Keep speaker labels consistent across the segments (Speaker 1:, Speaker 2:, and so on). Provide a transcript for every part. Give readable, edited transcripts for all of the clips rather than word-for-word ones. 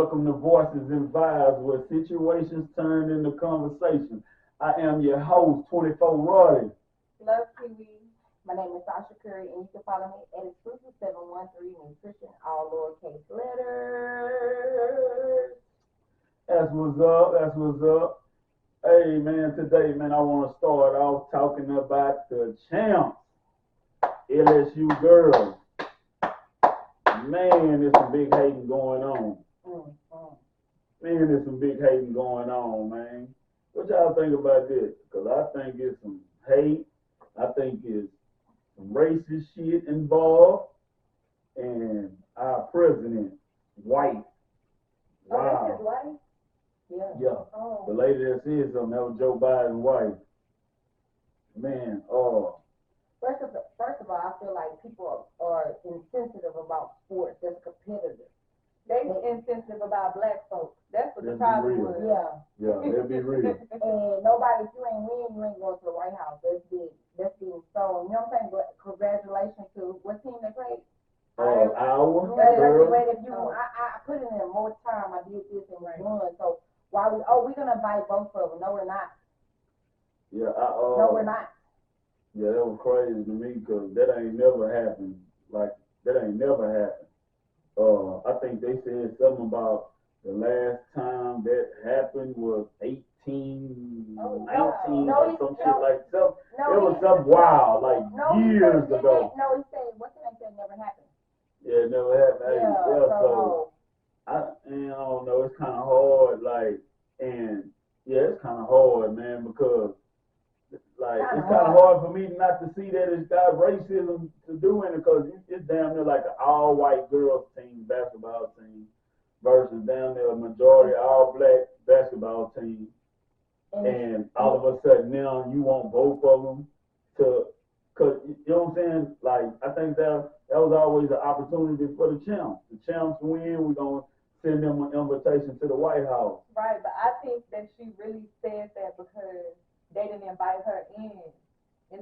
Speaker 1: welcome to Voices and Vibes, where situations turn into conversation. I am your host, 24 Roddy.
Speaker 2: Love TV.
Speaker 3: My name is Sasha Curry, and you can follow me at exclusive 713 Nutrition, all lowercase letters.
Speaker 1: That's what's up. That's what's up. Hey, man, today, man, I want to start off talking about the champs, LSU girls. Man, there's some big hating going on. Man, there's some big hating going on, man. What y'all think about this? Because I think it's some hate. I think it's some racist shit involved. And our president, white.
Speaker 2: Wow. Oh, this is white?
Speaker 1: Yeah.
Speaker 2: Oh.
Speaker 1: The lady that said something, that was Joe Biden's wife. Man,
Speaker 3: First of all, I feel like people are insensitive about sports that's competitive.
Speaker 2: They insensitive about black folks. That's what the problem was.
Speaker 1: Yeah, let's be real.
Speaker 3: And nobody, if you ain't win, you ain't going to the White House. That's big. That's being so. You know what I'm saying? But congratulations to what team they played?
Speaker 1: Iowa.
Speaker 3: If you, I put in more time. I did this and won. So why we're gonna invite both of them? No, we're not.
Speaker 1: Yeah,
Speaker 3: no, we're not.
Speaker 1: Yeah, that was crazy to me because that ain't never happened. Like, that ain't never happened. I think they said something about the last time that happened was 19, or some shit like that. It was something wild, like years ago.
Speaker 3: No, he said, what's the name said never happened.
Speaker 1: Yeah, it never happened.
Speaker 3: Yeah,
Speaker 1: so I don't know, it's kind of hard, like, and yeah, it's kind of hard, man, because like it's kind of hard for me not to see that it's got racism to do in it, because it's damn near like an all-white girls team, basketball team, versus damn near a majority all-black basketball team, and all of a sudden now you want both of them to, cause you know what I'm saying? Like, I think that was always an opportunity for the champs. The champs win, we're gonna send them an invitation to the White House.
Speaker 2: Right, but I think that she really said that because they didn't invite her in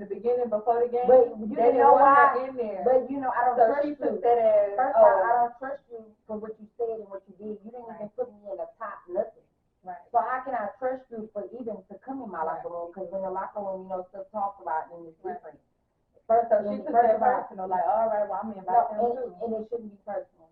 Speaker 2: the beginning before the game.
Speaker 3: But you
Speaker 2: they
Speaker 3: didn't know why.
Speaker 2: Her in there.
Speaker 3: But you know, I don't trust
Speaker 2: she
Speaker 3: you.
Speaker 2: Took that as,
Speaker 3: First of all, I don't trust you for what you said and what you did. You didn't even put me in the top nothing.
Speaker 2: Right.
Speaker 3: So how can I trust you for even to come in my locker room? Because when the locker room, stuff talked about and it's different. First,
Speaker 2: so she took that personal, like, all right, well, I'm inviting them too.
Speaker 3: And it shouldn't be personal.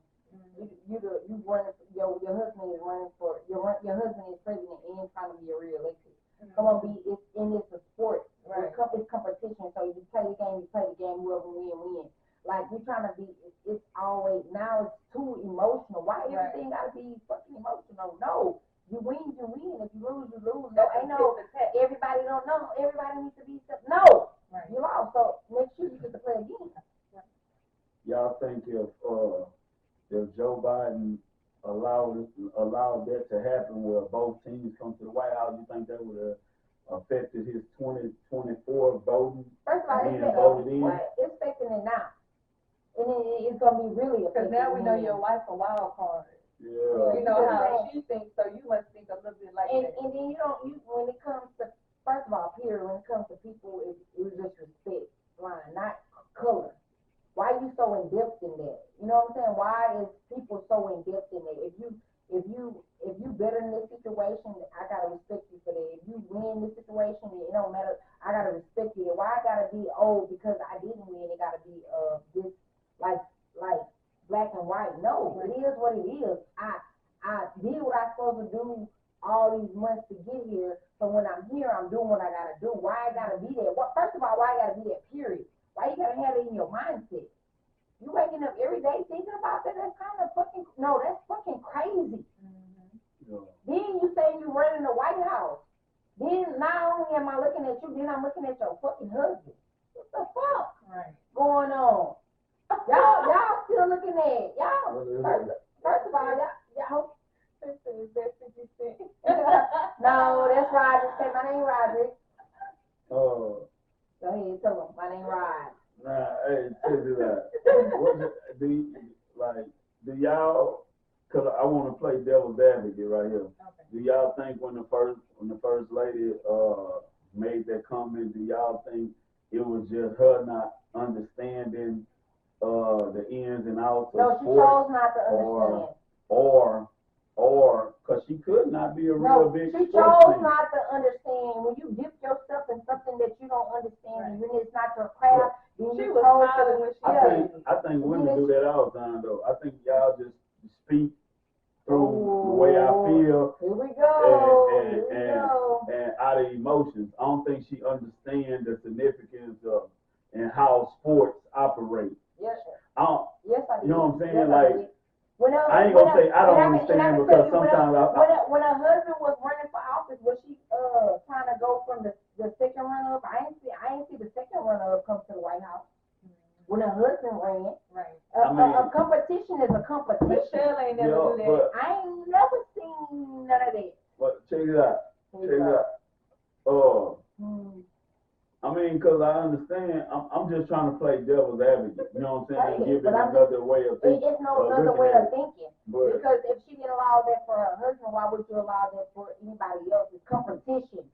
Speaker 3: You running. Your husband is running for your husband is president and trying to be a reelected. Come on, it's a sport.
Speaker 2: Right.
Speaker 3: It's competition. So you play the game, whoever win. Like, we're trying to be, it's always, now it's too emotional. Why everything gotta be fucking emotional? No. You win, you win. If you lose, you lose. No, ain't no, everybody don't know. Everybody needs to be, no. Right. You lost. So next year you get to play again.
Speaker 1: Y'all think if Joe Biden allowed that to happen, where both teams come to the White House, you think that would have affected his 2024 voting?
Speaker 3: First of all, it's affecting it now. And it's going to be really affecting.
Speaker 2: Because now we know your wife a wild card.
Speaker 1: Yeah.
Speaker 2: You know how she thinks, so you must think a little bit like that.
Speaker 3: And then when it comes to, first of all, period, when it comes to people, it's just respect line, not color. Why are you so in depth in that? You know what I'm saying? Why is people so in depth in that? If you better in this situation, I gotta respect you for that. If you win this situation, it don't matter. I gotta respect you. Why I gotta be because I didn't win? It gotta be this like black and white. No, it is what it is. I did what I supposed to do all these months to get here. So when I'm here, I'm doing what I gotta do. Why I gotta be there? First of all, why I gotta be there? Period. Why you gotta have it in your mindset? You waking up every day thinking about that? That's kind of fucking, no, that's fucking crazy. Yeah. Then you say you running the White House. Then not only am I looking at you, then I'm looking at your fucking husband. What the fuck going on? Y'all still looking at y'all. First of all, y'all. No, that's Roderick. Say my name Roderick.
Speaker 1: Oh.
Speaker 3: Go ahead, tell him my name Rod.
Speaker 1: Nah, hey, tell you that. Do y'all? Cause I want to play devil's advocate right here. Okay. Do y'all think when the first lady made that comment, do y'all think it was just her not understanding the ins and outs of
Speaker 3: sports? No, she chose not to understand.
Speaker 1: Or or because she could not be a real
Speaker 3: No,
Speaker 1: big
Speaker 3: she
Speaker 1: sports
Speaker 3: chose
Speaker 1: fan.
Speaker 3: not to understand. When you dip yourself in something that you don't understand, and when it's not your craft, then
Speaker 2: She
Speaker 3: you
Speaker 2: was
Speaker 3: chose
Speaker 2: smiling when
Speaker 3: to.
Speaker 2: she
Speaker 1: I think women do that all the time though. I think y'all just speak through the way I feel
Speaker 3: Here we go.
Speaker 1: and
Speaker 3: Here we go.
Speaker 1: and out of emotions. I don't think she understands the significance of and how sports operate.
Speaker 3: Yes,
Speaker 1: I don't,
Speaker 3: yes, I do.
Speaker 1: you know what I'm saying?
Speaker 3: Yes,
Speaker 1: Like, I ain't gonna say I don't understand because sometimes
Speaker 3: when her husband was running for office, was she trying to go from the second runner up? I ain't see the second runner up come to the White House. When her husband ran,
Speaker 2: Right.
Speaker 3: a competition is a competition.
Speaker 2: Michelle ain't never do that.
Speaker 3: I ain't never seen none of that.
Speaker 1: But check it out. Check it out. I mean, because I understand, I'm just trying to play devil's advocate. You know what I'm saying? And give it another way of thinking.
Speaker 3: It's no other way of thinking.
Speaker 1: But,
Speaker 3: because if she didn't allow that for her husband, why would you allow that for anybody else? It's competition.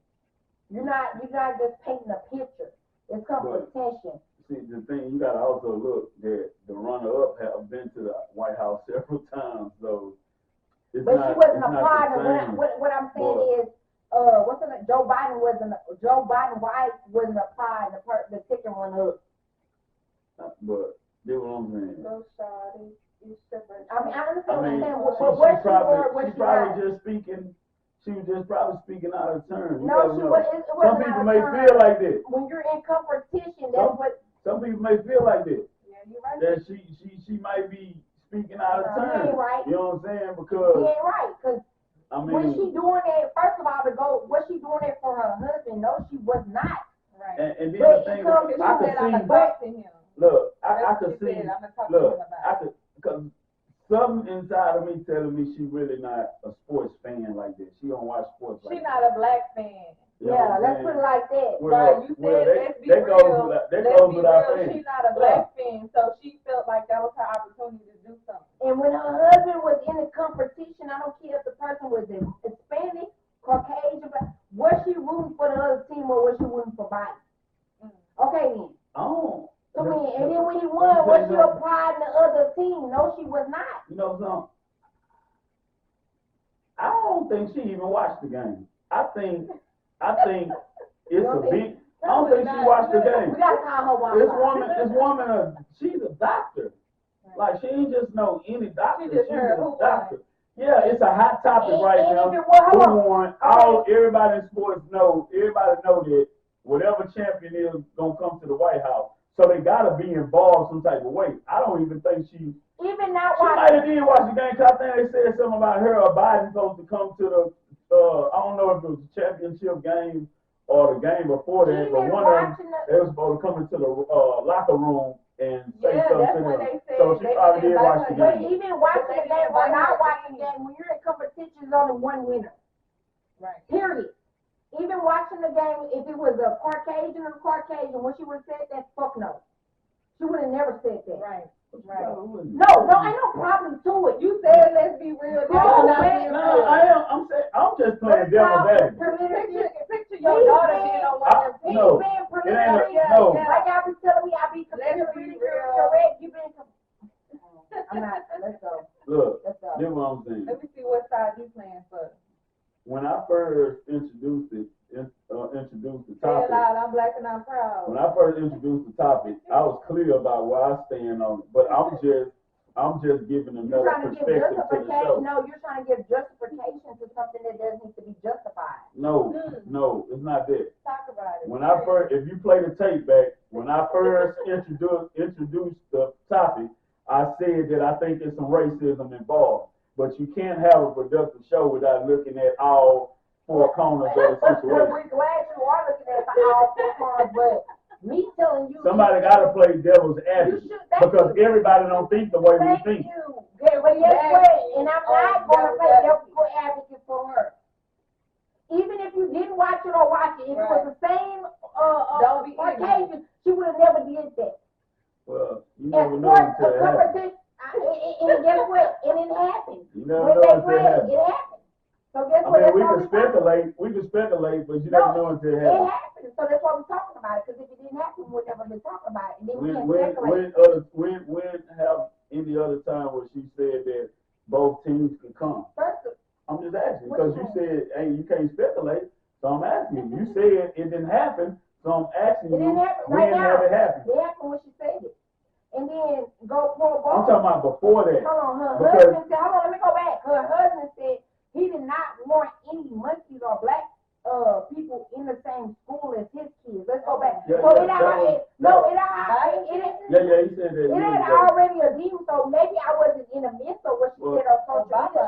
Speaker 3: You're not just painting a picture. It's competition.
Speaker 1: See, the thing, you got to also look that the runner-up have been to the White House several times, so it's
Speaker 3: but
Speaker 1: not,
Speaker 3: she wasn't
Speaker 1: it's
Speaker 3: a
Speaker 1: not
Speaker 3: part
Speaker 1: the
Speaker 3: of
Speaker 1: same.
Speaker 3: what I'm saying is, what's the name? Joe Biden wife wasn't a part of the second runner-up.
Speaker 1: But, you know what I'm saying?
Speaker 2: So sorry.
Speaker 3: I mean, I understand what you're saying.
Speaker 1: She probably just speaking. She was just probably speaking out of turn.
Speaker 3: No, she was.
Speaker 1: Some people may feel like this.
Speaker 3: When you're in competition, that's what.
Speaker 1: Some people may feel like this.
Speaker 2: Yeah, you're right.
Speaker 1: That she might be speaking out of turn.
Speaker 3: He ain't right.
Speaker 1: You know what I'm saying? Because
Speaker 3: he ain't right. Because was she doing that? First of all, was she doing that for her husband? No, she was not.
Speaker 2: Right.
Speaker 1: And then the thing, I could see. Look, I could see. Look, I could because. Something inside of me telling me she really not a sports fan like that. She don't watch sports like that.
Speaker 2: She not a black fan.
Speaker 3: Yeah, let's put it like that.
Speaker 2: Well, you said, let's be real. She's not a black fan, so she felt like that was her opportunity to do something.
Speaker 3: And when her husband was in the competition, I don't care if the person was Hispanic, Caucasian, was she rooting for the other team or was she rooting for Biden? Okay then.
Speaker 1: Oh.
Speaker 3: So and then when he won, was she applauding the other team? No, she was not.
Speaker 1: You know something? I don't think she even watched the game. I think it's a big. I don't think she watched the game.
Speaker 3: We gotta call her
Speaker 1: This woman, she's a doctor. Like she ain't just no any doctor. She's a doctor. Yeah, it's a hot topic right now. Who won? Everybody in sports know. Everybody know that whatever champion is gonna come to the White House. So they gotta be involved some type of way. I don't even think she might have did watch the game. Cause I think they said something about her or Biden supposed to come to the I don't know if it was the championship game or the game before that, but one of them they was supposed to come into the locker room and say something to them. So she probably did watch the game.
Speaker 3: But even watching the game or not watching the game, when you're in competition, there's only one winner.
Speaker 2: Right.
Speaker 3: Period. Even watching the game, if it was a Caucasian or Caucasian, when she would have said that, fuck no. She would have never said that.
Speaker 2: Right. Right.
Speaker 3: No, ain't no problem to it.
Speaker 2: You said let's be real.
Speaker 1: I'm just playing devil's advocate.
Speaker 2: Picture your daughter being on one of them teams.
Speaker 1: No,
Speaker 3: being
Speaker 1: no.
Speaker 3: Like y'all be telling me, I be completely correct. You been. I'm not. Let's go.
Speaker 1: Look,
Speaker 3: let's go.
Speaker 1: That's what I'm saying.
Speaker 2: Let me see what side you playing for.
Speaker 1: When I first introduced the topic.
Speaker 2: Say it loud, I'm black and I'm proud.
Speaker 1: When I first introduced the topic, I was clear about where I stand on it. But I'm just giving another perspective to the show.
Speaker 3: No, you're trying to give justification to something that doesn't need to be justified.
Speaker 1: No, it's not that.
Speaker 2: Talk about it.
Speaker 1: When I first, if you play the tape back, when I first introduced the topic, I said that I think there's some racism involved. But you can't have a productive show without looking at all four corners of the situation.
Speaker 3: We're glad you are looking at all four corners, but me telling you.
Speaker 1: Somebody got to play devil's advocate because everybody don't think the way we think.
Speaker 3: Thank you. But guess what? And I'm not going to play devil's advocate for her. Even if you didn't watch it or watch it, if it was the same occasion, she would have never did that.
Speaker 1: Well, you never know until it happens.
Speaker 3: And guess what? And it happened.
Speaker 1: You never know until it happens.
Speaker 3: It happened. So guess what?
Speaker 1: I mean, we can speculate, but you never know until it happens.
Speaker 3: It happened. So that's why we're talking about it. Because if it didn't happen, we'd never been talking about it. And then we can't speculate.
Speaker 1: When have any other time where she said that both teams can come?
Speaker 3: First,
Speaker 1: said, hey, you can't speculate. So I'm asking you. You said it didn't happen. So I'm asking
Speaker 3: It
Speaker 1: you,
Speaker 3: didn't happen
Speaker 1: when
Speaker 3: right now.
Speaker 1: did it happen?
Speaker 3: It happened when she said it. And then go for
Speaker 1: I'm talking about before that.
Speaker 3: Hold on, her
Speaker 1: Because-
Speaker 3: husband said, hold on, let me go back. Her husband said he did not want any monkeys or black people in the same school as his kids. Let's go back.
Speaker 1: Yeah,
Speaker 3: So
Speaker 1: yeah,
Speaker 3: it
Speaker 1: that was- Yeah, he said that.
Speaker 3: it had already a deal, so maybe I wasn't in the midst of what she said on social media.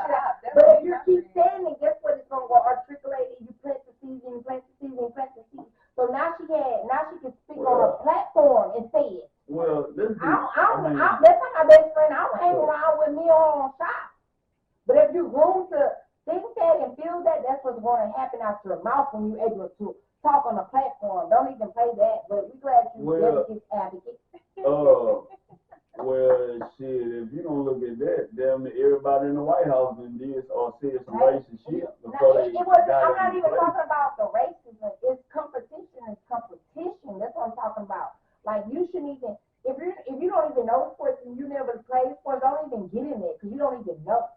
Speaker 3: But if you keep saying it, guess what? It's gonna go articulate. You plant the seeds and plant the seeds and plant the seeds. So now she can speak on a platform and say it.
Speaker 1: Well, this
Speaker 3: That's not my best friend. I don't hang around with me on shop. But if you room to think that and feel that, that's what's going to happen out your mouth when you're able to talk on a platform. Don't even play that. But we're glad you delegate advocate.
Speaker 1: Well, shit, if you don't look at that, damn near everybody in the White House done did or said some racist shit before they
Speaker 3: I'm not even talking about the racism. It's competition. It's competition. That's what I'm talking about. Like, you shouldn't even, if you don't even know sports and you never play sports, don't even get in there because you don't even know.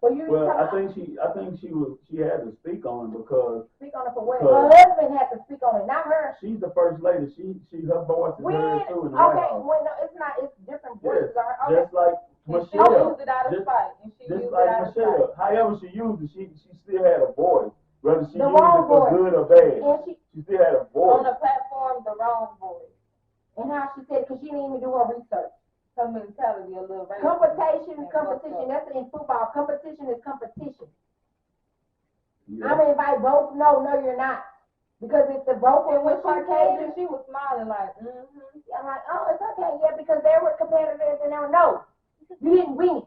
Speaker 1: Well, I think she had to speak on it because
Speaker 3: speak on it for what? Her husband had to speak on it, not her.
Speaker 1: She's the first lady. Her voice is heard too in the White House.
Speaker 3: Well, no, it's not. It's different voices.
Speaker 1: Yes, just like Michelle.
Speaker 2: She used it out of spite.
Speaker 1: Just like Michelle. However she used it, she still had a voice. Whether she used it
Speaker 3: voice.
Speaker 1: for good or bad,
Speaker 3: and
Speaker 1: she still had a voice.
Speaker 2: On the platform, the wrong voice.
Speaker 3: And how she said, because she didn't even do her research.
Speaker 2: Her mentality a little bit.
Speaker 3: Competition, that's in football. Competition is competition.
Speaker 1: Yeah.
Speaker 3: I'm gonna invite both. No, you're not. Because if the vote was Caucasian,
Speaker 2: she was smiling like,
Speaker 3: I'm like, oh, it's okay, yeah, because they were competitors and they were, no, you didn't win.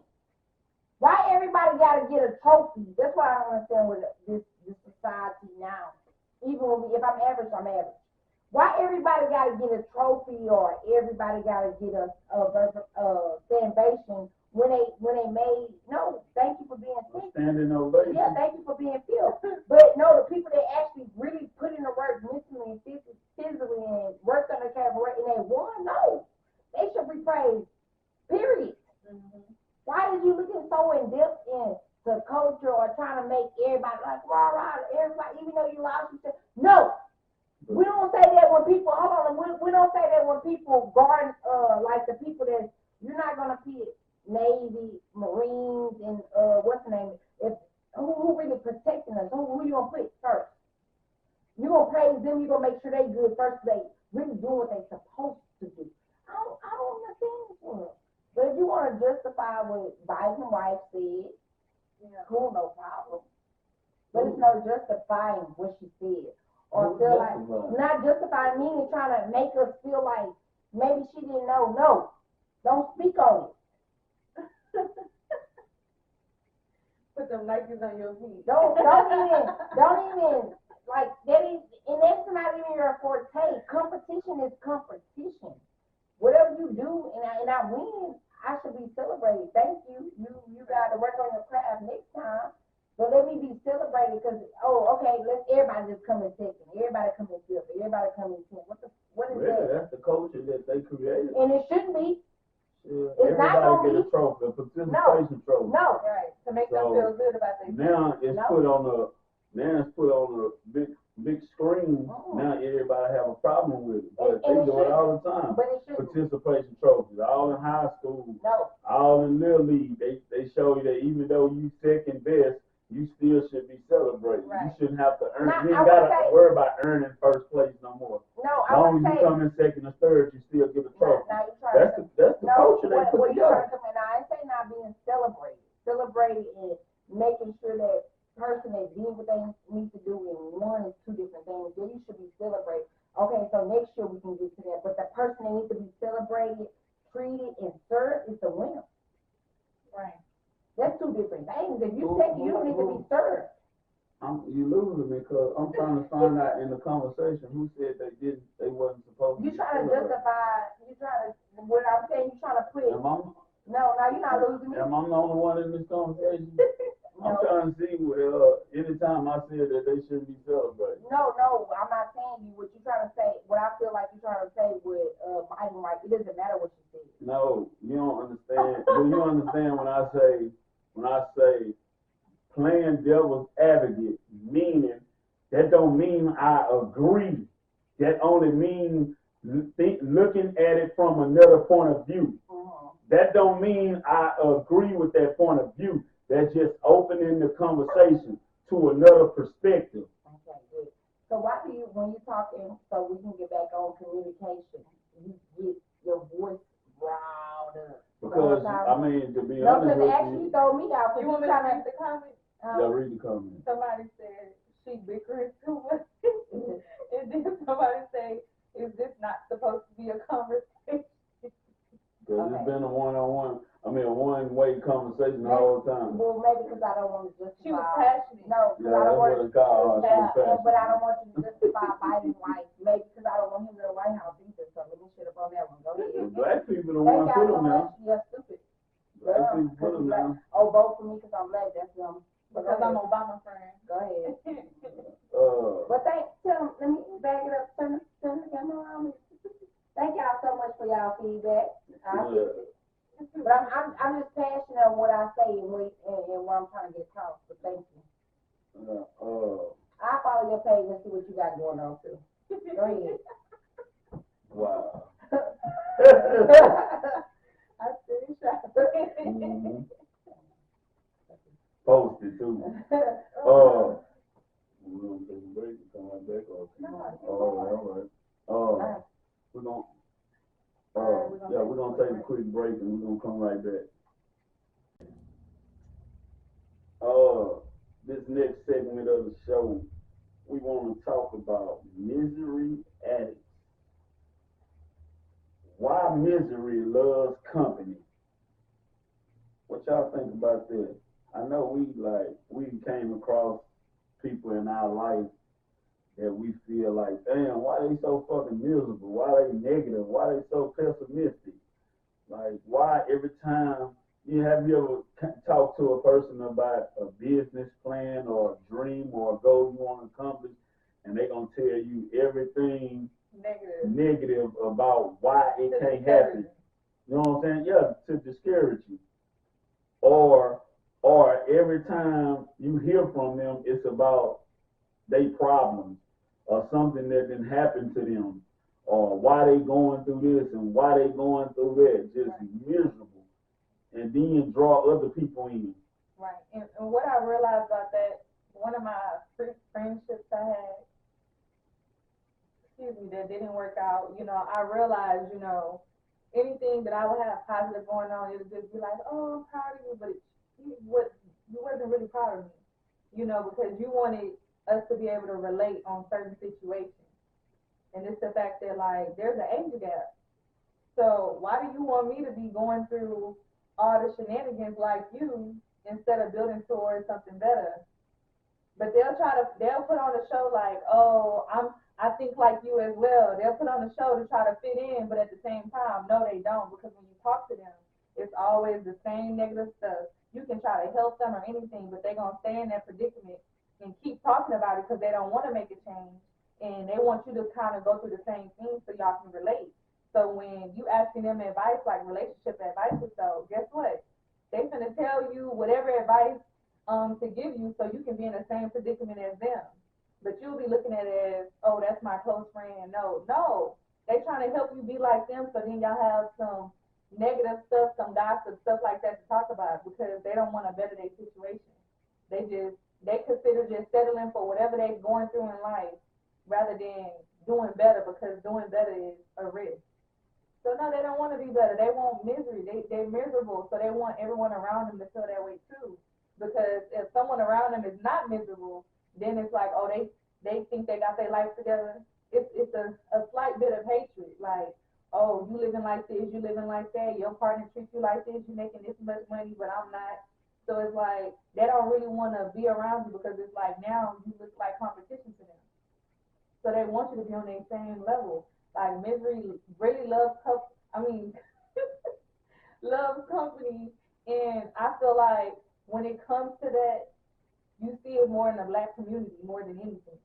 Speaker 3: Why everybody gotta get a trophy? That's what I don't understand with this society now. Even if I'm average, I'm average. Why everybody gotta get a trophy or everybody gotta get a celebration when they made, no, thank you for being sick.
Speaker 1: Standing ovation.
Speaker 3: Yeah, thank you for being filled. But no, the people that actually really put in the work mentally and physically and worked on the cabaret and they won, no. They should be praised. Period. Mm-hmm. Why is you looking so in depth into culture or trying to make everybody like rah, everybody, even though you lost, you say, no. We don't say that when people, hold on, we don't say that when people guard, like the people that, you're not going to pit Navy, Marines, and what's the name? Who really protecting us? Who you going to put first? You're going to praise them, you're going to make sure they good first, they really do what they supposed to do. I don't understand this one. But if you want to justify what Biden's wife said, cool, no problem. But it's no justifying what she said. Or feel like, not justifying, meaning trying to make us feel like maybe she didn't know. No, don't speak on it.
Speaker 2: Put them Nikes on your feet.
Speaker 3: Don't even, like, that is, and that's not even your forte. Competition is competition. Whatever you do, and I win, I should be celebrated. Thank you. You got to work on your craft next time. But let me be celebrated because, okay, let's everybody just come in second. Everybody come in fifth. Everybody come in 10th. What is that?
Speaker 1: That's the culture that they created.
Speaker 3: And it shouldn't be.
Speaker 1: Yeah,
Speaker 3: it's not going to be.
Speaker 1: Everybody get a trophy, a participation trophy.
Speaker 3: No.
Speaker 2: Right, to make them feel good about themselves.
Speaker 1: Now it's put on a big screen. Now everybody have a problem with it. But they do it all the time.
Speaker 3: But it shouldn't.
Speaker 1: Participation trophies, all in high school, all in Little League. They show you that even though you second best, you still should be celebrated. Right. You shouldn't have to earn. You ain't got to worry about earning first place no more.
Speaker 3: No,
Speaker 1: as long as you come in second or third, you still get a trophy. That's the culture they put together.
Speaker 3: I ain't say not being celebrated. Celebrated and making sure that person that did what they need to do in one is two different things. Then you should be celebrated. Okay, so next year we can get to that. But the person that needs to be celebrated, treated, and served is the winner.
Speaker 2: Right.
Speaker 3: That's two different things. If you second, you don't need to be served.
Speaker 1: You losing me because I'm trying to find out in the conversation who said they wasn't supposed to.
Speaker 3: You trying to justify, what I'm saying, you trying to put. No, you're not losing me.
Speaker 1: Am I the only one in this conversation? I'm trying to see, anytime I said that they shouldn't be celebrated.
Speaker 3: No, I'm not saying you. What you trying to say, what I feel like you're trying to say with Biden, like, it doesn't matter what you say.
Speaker 1: No, you don't understand. Do you understand when I say playing playing devil's advocate, meaning that don't mean I agree. That only means looking at it from another point of view. That don't mean I agree with that point of view. That's just opening the conversation to another perspective.
Speaker 3: Okay, good. So why do you, when you're talking, so we can get back on communication, you get your voice riled up?
Speaker 1: Because, I mean, to be
Speaker 3: no,
Speaker 1: honest with
Speaker 3: actually
Speaker 1: you.
Speaker 3: throw me out.
Speaker 2: You want me to read the comment?
Speaker 1: Yeah, read the comment.
Speaker 2: Somebody said, she bickering too much. And then somebody say, is this not supposed to be a conversation?
Speaker 1: Because it's been a one-on-one, a one-way conversation the whole time.
Speaker 3: Well, maybe because I don't want to justify.
Speaker 2: She was passionate.
Speaker 3: No, because I don't want to. But I don't want you to justify Biden's wife. Maybe because I don't want him in the White House either. So let me shut up on that one. Go ahead.
Speaker 1: Well, black people the ones put them now.
Speaker 3: You're stupid.
Speaker 1: Black people put them now.
Speaker 3: Oh, vote for me because I'm black. That's them.
Speaker 2: Because I'm Obama friend.
Speaker 3: Go ahead. But tell them, let me back it up. Turn the camera around me. Thank y'all so much for y'all feedback. But I'm just passionate on what I say and what I'm trying to get across. So thank you. I'll follow your page and see what you got going on too. Go ahead.
Speaker 1: Wow.
Speaker 2: I see shot.
Speaker 1: Mm-hmm. Posted too. We're gonna take a break and come right back. All right. We're gonna take a quick break and we're gonna come right back. This next segment of the show, we want to talk about misery addicts. Why misery loves company. What y'all think about that? I know we came across people in our life that we feel like, damn, why they so fucking miserable? Why they negative? Why they so pessimistic? Like, why every time have you ever talked to a person about a business plan or a dream or a goal you want to accomplish, and they gonna tell you everything negative about why it can't happen? You know what I'm saying? Yeah, to discourage you. Or every time you hear from them, it's about their problems or something that didn't happen to them, or why they going through this and why they going through that, just miserable. And then draw other people in.
Speaker 2: Right. And what I realized about that, one of my friendships I had, that didn't work out, I realized, anything that I would have positive going on, it would just be like, oh, I'm proud of you, but you wasn't really proud of me, because you wanted us to be able to relate on certain situations. And it's the fact that, like, there's an age gap. So why do you want me to be going through all the shenanigans like you instead of building towards something better? But they'll put on a show like, oh, I think like you as well. They'll put on a show to try to fit in, but at the same time, no, they don't, because when you talk to them, it's always the same negative stuff. You can try to help them or anything, but they're going to stay in that predicament and keep talking about it because they don't want to make a change, and they want you to kind of go through the same thing so y'all can relate. So when you asking them advice, like relationship advice or so, guess what? They finna tell you whatever advice to give you so you can be in the same predicament as them. But you'll be looking at it as, oh, that's my close friend. No. They trying to help you be like them so then y'all have some negative stuff, some gossip, stuff like that to talk about because they don't want to better their situation. They consider just settling for whatever they're going through in life rather than doing better because doing better is a risk. So no, they don't want to be better. They want misery. They're miserable. So they want everyone around them to feel that way too. Because if someone around them is not miserable, then it's like, oh, they think they got their life together. It's a slight bit of hatred. Like, oh, you living like this, you living like that. Your partner treats you like this. You making this much money, but I'm not. So it's like they don't really want to be around you because it's like now you look like competition to them. So they want you to be on their same level. Like misery really loves loves company, and I feel like when it comes to that, you see it more in the black community more than anything.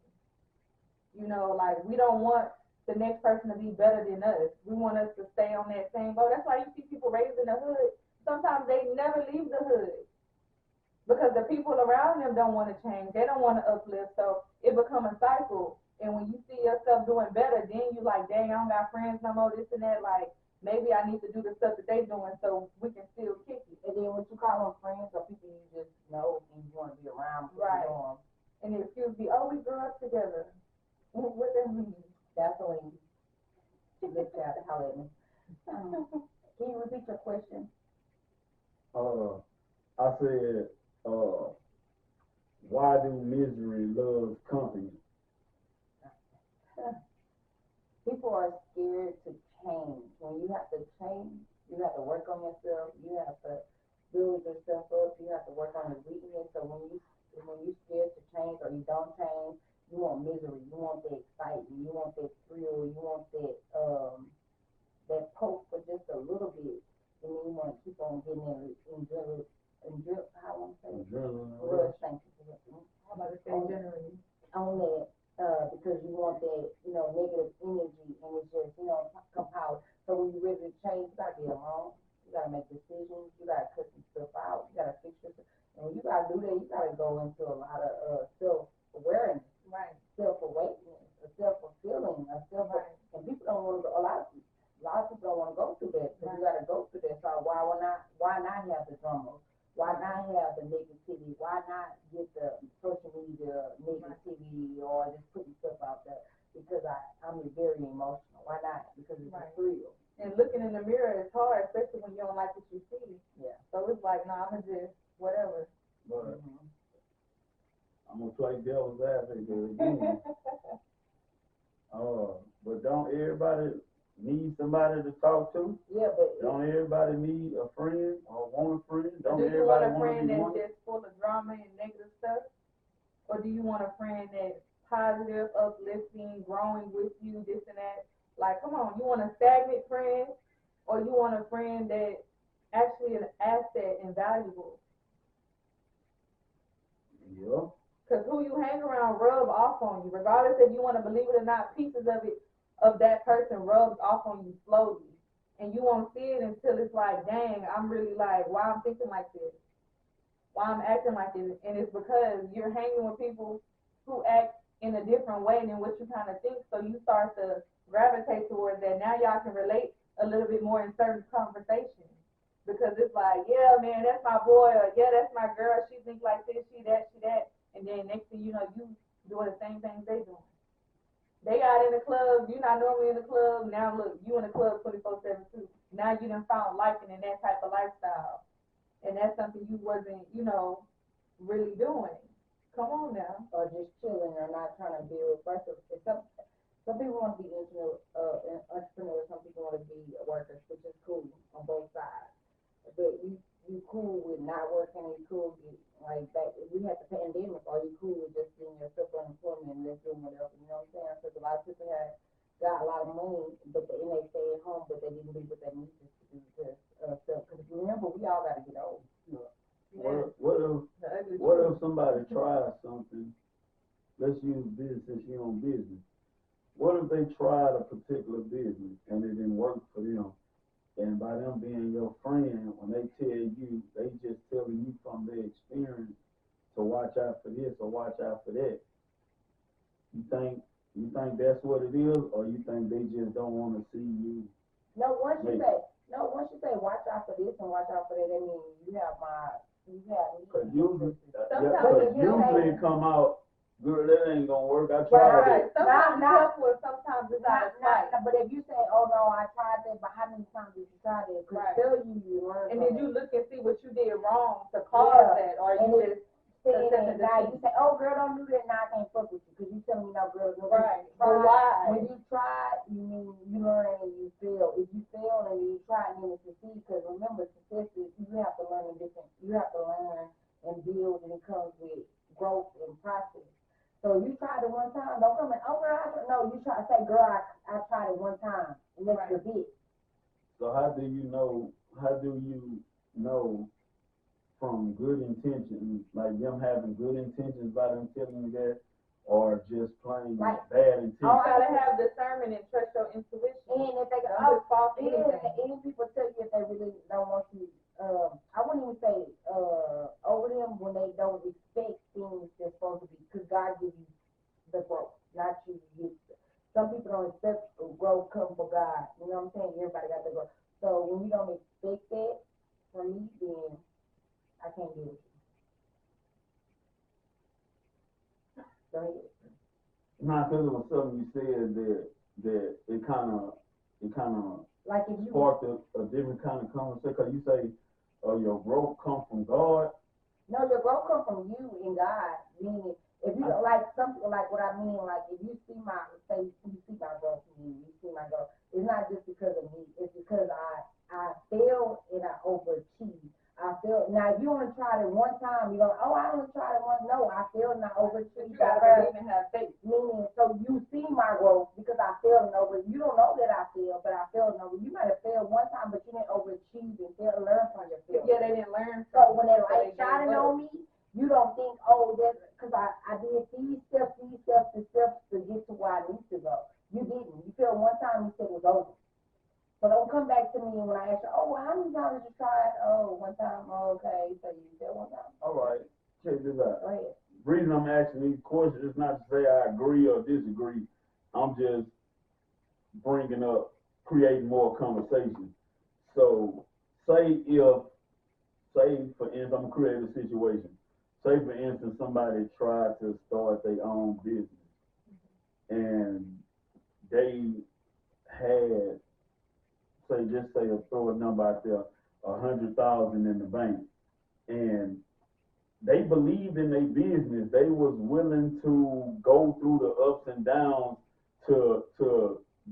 Speaker 2: Like we don't want the next person to be better than us. We want us to stay on that same boat. That's why you see people raised in the hood. Sometimes they never leave the hood. because the people around them don't want to change. They don't want to uplift. So it becomes a cycle. And when you see yourself doing better, then you like, dang, I don't got friends no more, this and that. Like, maybe I need to do the stuff that they doing so we can still kick it.
Speaker 3: And then what you call them friends or people you just know and you want to be around.
Speaker 2: Right. And the excuse be, oh, we grew up together. What that mean?
Speaker 3: That's a lady. Good job to holler at me. Can you repeat your question?
Speaker 1: I said, why do misery love company?
Speaker 3: People are scared to change. When you have to change, you have to work on yourself. You have to build yourself up. You have to work on your weakness. So when you're scared to change or you don't change, you want misery. You want that excitement. You want that thrill. You want that poke for just a little bit, and then you want to keep on getting it. How I want to say it? Rush. Thank you.
Speaker 2: How about to say generally?
Speaker 3: On that. Because you want that, negative energy, and it's just, compile. So when you're ready to change, you gotta be alone. You gotta make decisions. You gotta cut some stuff out. You gotta fix yourself. And when you gotta do that, you gotta go into a lot of self-awareness,
Speaker 2: right?
Speaker 3: Self-awakening, self-fulfilling, right. And people don't want to go. A lot of people don't want to go through that. Because right. You gotta go through that. So why not have the drama? Why not have the negativity? Why not get the social media negativity or just putting stuff out there? Because I'm very emotional. Why not? Because it's right. Real.
Speaker 2: And looking in the mirror is hard, especially when you don't like what you see.
Speaker 3: Yeah.
Speaker 2: So it's like, nah, I'm just whatever.
Speaker 1: But I'm gonna play devil's advocate again. But don't everybody need somebody to talk to?
Speaker 3: Yeah, but
Speaker 1: don't everybody need a friend or want a friend? Don't
Speaker 2: do you
Speaker 1: everybody
Speaker 2: want a friend that's
Speaker 1: wanted?
Speaker 2: just full of drama and negative stuff? Or do you want a friend that's positive, uplifting, growing with you, this and that? Like, come on, you want a stagnant friend, or you want a friend that actually an asset and valuable?
Speaker 1: Yeah.
Speaker 2: Because who you hang around rub off on you, regardless if you want to believe it or not. Pieces of it of that person rubs off on you slowly, and you won't see it until it's like, dang, I'm really like, why I'm thinking like this, why I'm acting like this, and it's because you're hanging with people who act in a different way than what you kind of think, so you start to gravitate towards that. Now y'all can relate a little bit more in certain conversations, because it's like, yeah, man, that's my boy, or yeah, that's my girl, she thinks like this, she that, and then next thing you know, you doing the same things they doing. They out in the club, you're not normally in the club, now look, you in the club 24/7 too. Now you done found liking in that type of lifestyle. And that's something you wasn't, really doing. Come on now.
Speaker 3: Or just chilling or not trying to build. First, some people want to be entrepreneurs, some people want to be workers, which is cool on both sides. But you cool with not working, and you cool with, like, back, we had the pandemic, or you cool with just being yourself unemployment and just doing whatever, you know what I'm saying? Because a lot of people got a lot of money, but they stay at home, but they didn't do what they needed to do to because remember, we all got to get old.
Speaker 1: Yeah. What if somebody tries something? Let's use business since you're on business. What if they tried a particular business and it didn't work for them? And by them being your friend, when they tell you, they just telling you from their experience to watch out for this or watch out for that. You think that's what it is, or you think they just don't want to see you?
Speaker 3: No, once you say watch out for this and watch out for that, that means you have me.
Speaker 1: Because usually it come out, girl, that ain't gonna work. I tried
Speaker 2: right. It. Sometimes it's not.
Speaker 3: But if you say, oh no, I tried that, but how many times did you try that? Because right. You learn.
Speaker 2: And then you look and see what you did wrong to cause that, or you just
Speaker 3: now you say, oh girl, don't do that. Now I can't fuck with you because you telling me no, girl, no.
Speaker 2: Right. But why?
Speaker 3: When you try, you learn and you fail. If you fail and you try and you succeed, because remember, success is you have to learn and build, and it comes with growth and process. So you tried it one time, don't come in, oh girl, no, you try to say, girl, I tried it one time, and that's right. It.
Speaker 1: So how do you know from good intentions, like them having good intentions by them telling you that, or just plain bad intentions?
Speaker 2: You gotta have discernment and trust your intuition.
Speaker 3: And if they go, any people tell you if they really don't want you, I wouldn't even say over them when they working for God. You know what I'm saying? Everybody got their growth. So when you don't expect that from me, then I can't do it. Go ahead.
Speaker 1: Nah, because it was something you said that it kind of
Speaker 3: Like if you
Speaker 1: sparked a different kind of conversation. Cause you say, your growth come from God.
Speaker 3: no, your growth comes from you and God. Meaning, if you don't like something like what I mean, like if you see my say you see my growth in me, you see my growth. It's not just because of me. It's because I failed and I overachieved. I failed. Now if you only tried it one time, you go, oh, I only tried it once. No, I failed and I overachieved.
Speaker 2: You gotta believe and have faith.
Speaker 3: Meaning, so you see my growth because I failed and over. You don't know that I failed, but I failed and over. You might have failed one time, but you didn't overachieve and fail, learn from your failure.
Speaker 2: Yeah, they didn't learn.
Speaker 3: So when they light shining on me, you don't think, oh, that's because I did these steps to get to where I need to go. You didn't. You failed one time, you said it was over. So don't come back to me when I ask you, oh, well, how many times did you try it? Oh, one time. Oh, okay. So you failed one time.
Speaker 1: All right, check this out.
Speaker 3: Go ahead.
Speaker 1: Reason I'm asking these questions is not to say I agree or disagree. I'm just bringing up, creating more conversation. So, say for instance, I'm gonna create a situation. Say for instance, somebody tried to start their own business, and they had, just say, throw a number out there, 100,000 in the bank, and they believed in their business. They was willing to go through the ups and downs to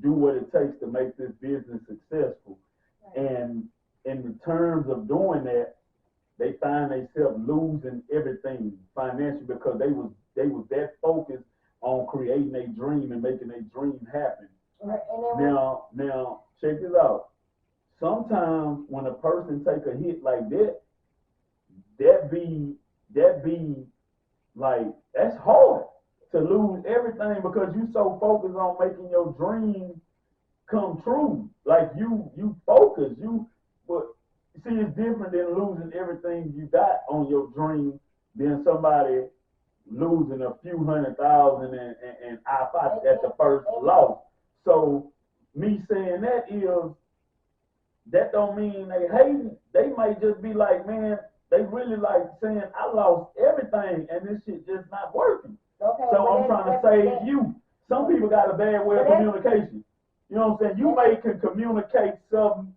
Speaker 1: do what it takes to make this business successful. Right. And in the terms of doing that, they find themselves losing everything financially because they was that focused on creating a dream and making a dream happen.
Speaker 3: Right.
Speaker 1: Now check this out. Sometimes when a person take a hit like that, that be like, that's hard to lose everything because you so focused on making your dream come true. Like you focus, but see, it's different than losing everything you got on your dream than somebody losing a few 100,000 and at the first loss. So me saying that is, that don't mean they hating. They might just be like, man, they really like saying, I lost everything and this shit just not working.
Speaker 3: Okay,
Speaker 1: so I'm trying to save you. Some people got a bad way of communication. You know what I'm saying? You may can communicate something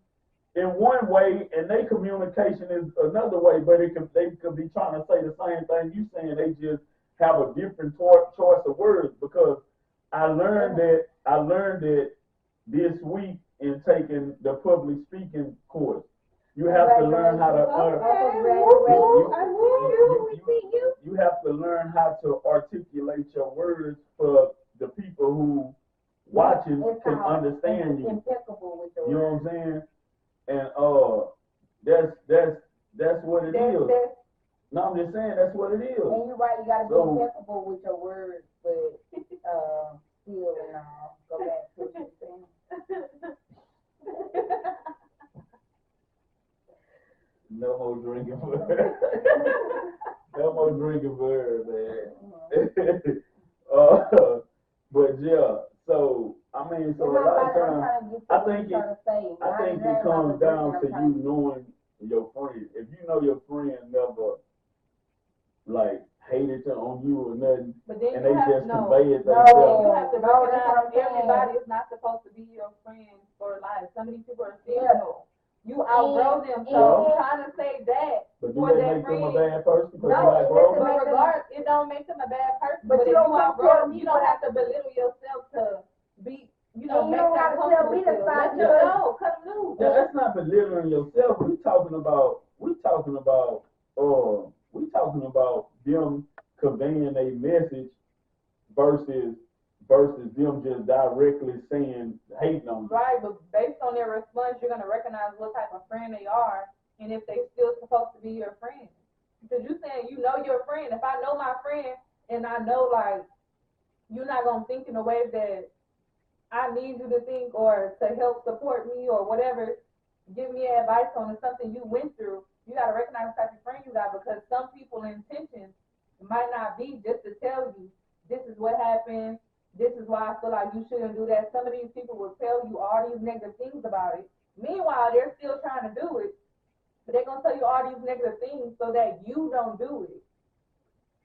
Speaker 1: in one way and their communication is another way, but they could be trying to say the same thing you saying. They just have a different choice of words. Because I learned that this week in taking the public speaking course. You have to learn how to you have to learn how to articulate your words for the people who watching can understand you. You know what I'm saying? And that's what it is. No, I'm just saying that's what it is.
Speaker 3: And you're right, you gotta be impeccable with your words, but still and all. Go back to what you're saying.
Speaker 1: No more drinking for her. No more drinking for her, man. But yeah, so I mean, so a lot of times I think it comes down to you knowing your friend. If you know your friend never like hated on you or nothing, and they just convey it themselves.
Speaker 2: You have to recognize everybody is not supposed to be your friend for life. Some of these people are seasonal. You outgrow them, so I'm trying to say that.
Speaker 1: But do they make them a bad person?
Speaker 2: No, it don't make them a bad person. But if you outgrow them, you don't have to belittle yourself to be, make that comfortable feel. Let them know, cut them loose.
Speaker 1: Yeah, that's not belittling yourself. We talking about them conveying a message versus them just directly saying, hating on you.
Speaker 2: Right, but based on their response, you're going to recognize what type of friend they are and if they still supposed to be your friend. Because you're saying you know your friend. If I know my friend and I know, like, you're not going to think in a way that I need you to think or to help support me or whatever, give me advice on something you went through, you got to recognize the type of friend you got, because some people's intentions might not be just to tell you, this is what happened, this is why I feel like you shouldn't do that. Some of these people will tell you all these negative things about it. Meanwhile, they're still trying to do it, but they're gonna tell you all these negative things so that you don't do it.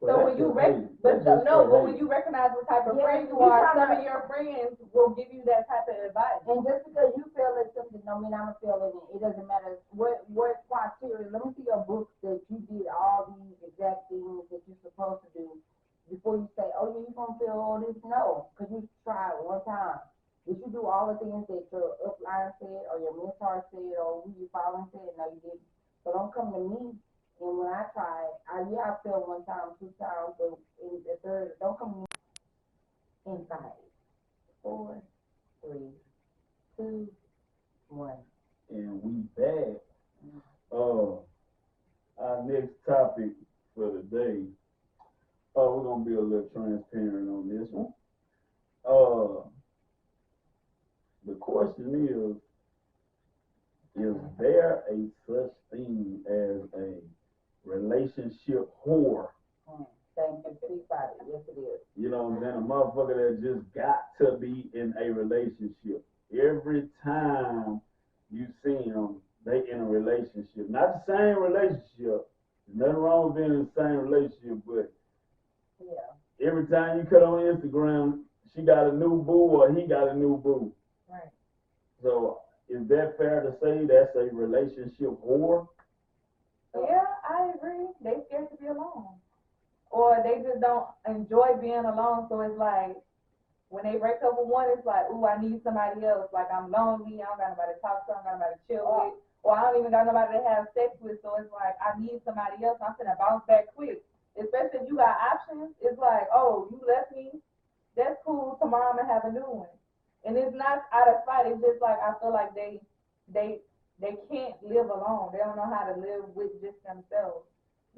Speaker 1: Well,
Speaker 2: So when you when you recognize what type of friend you are, some of your friends will give you that type of advice.
Speaker 3: And just because you feel it's something don't mean I'm gonna feel it. It doesn't matter what criteria. Let me see your book that you did all these exact things that you're supposed to do before you say, oh yeah, you're gonna feel all this. No, because you tried one time. Did you do all the things that your upline said or your mentor said or who you following said? No, you didn't. So don't come to me. And when I tried, I failed one time, 2 times, but in the third, don't come in 5, 4, 3, 2, 1.
Speaker 1: And we back. Our next topic for the day. We're gonna be a little transparent on this one. The question is there a such thing as a relationship whore?
Speaker 3: Thank you, speak about it. Yes, it is.
Speaker 1: You know what I'm saying? A motherfucker that just got to be in a relationship. Every time you see them, they in a relationship. Not the same relationship. There's nothing wrong with being in the same relationship, but
Speaker 3: yeah.
Speaker 1: Every time you cut on Instagram, she got a new boo or he got a new boo.
Speaker 2: Right.
Speaker 1: So is that fair to say that's a relationship whore?
Speaker 2: Yeah, I agree. They scared to be alone. Or they just don't enjoy being alone. So it's like when they break up with one, it's like, ooh, I need somebody else. Like I'm lonely, I don't got nobody to talk to, I don't got nobody to chill with. Or I don't even got nobody to have sex with. So it's like I need somebody else. I'm gonna bounce back quick. Especially if you got options, it's like, oh, you left me, that's cool. Tomorrow I'm gonna have a new one, and it's not out of spite. It's just like I feel like they can't live alone. They don't know how to live with just themselves.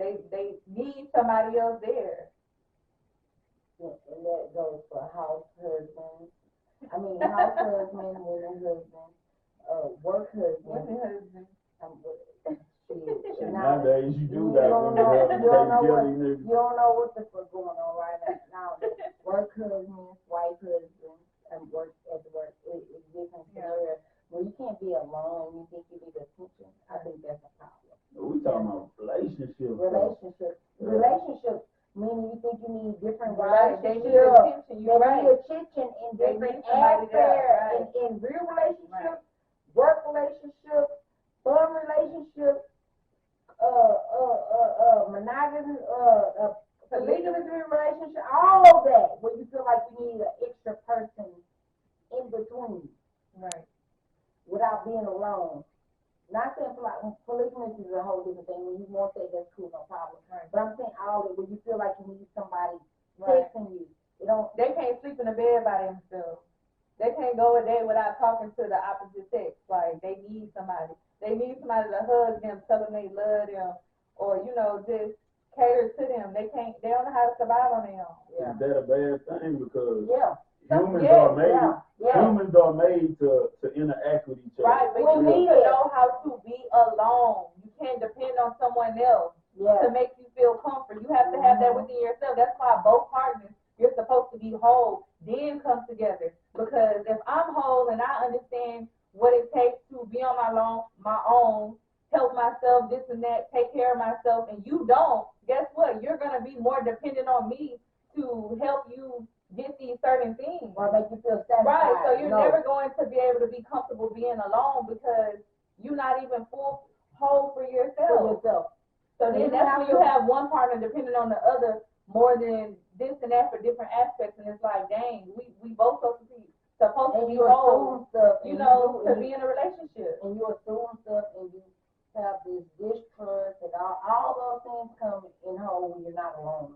Speaker 2: They need somebody else there.
Speaker 3: And that goes for house husbands. House husbands, women husbands, work husbands.
Speaker 2: Women husbands.
Speaker 1: Nowadays you do got women
Speaker 3: you
Speaker 1: husbands.
Speaker 3: You don't know what the fuck going on right now. Work husbands, wife husbands, and work at work. It's different scenario. When you can't be alone, you think you need attention. I think that's a problem.
Speaker 1: We talking about relationships.
Speaker 3: Relationships. Meaning you think you need different
Speaker 2: relationships.
Speaker 3: They need attention in different aspects. In real relationships, work relationships, fun relationships, monogamy, polygamous relationship, all of that, where you feel like you need an extra person in between.
Speaker 2: Right.
Speaker 3: Without being alone. Not saying for like polygamous is a whole different thing. When you want that, that's cool, no problem.
Speaker 2: Right.
Speaker 3: But I'm saying all of it, when you feel like you need somebody
Speaker 2: right.
Speaker 3: texting you.
Speaker 2: They can't sleep in the bed by themselves. They can't go a day without talking to the opposite sex. Like they need somebody. They need somebody to hug them, tell them they love them, or just cater to them. They don't know how to survive on their own.
Speaker 1: Yeah. Is that a bad thing? Because humans are made to interact with each other.
Speaker 2: Right, but you need to know how to be alone. You can't depend on someone else to make you feel comfort. You have to have that within yourself. That's why both partners, you're supposed to be whole, then come together. Because if I'm whole and I understand what it takes to be on my own, help myself, this and that, take care of myself, and you don't, guess what? You're going to be more dependent on me to help you get these certain things.
Speaker 3: Or make you feel satisfied.
Speaker 2: Right, so you're never going to be able to be comfortable being alone because you're not even whole for yourself. So then that's when you have one partner depending on the other more than this and that for different aspects, and it's like, dang, we both supposed to be whole, to be in a relationship.
Speaker 3: And you assume stuff and you have this distrust and all those things come in whole when you're not alone.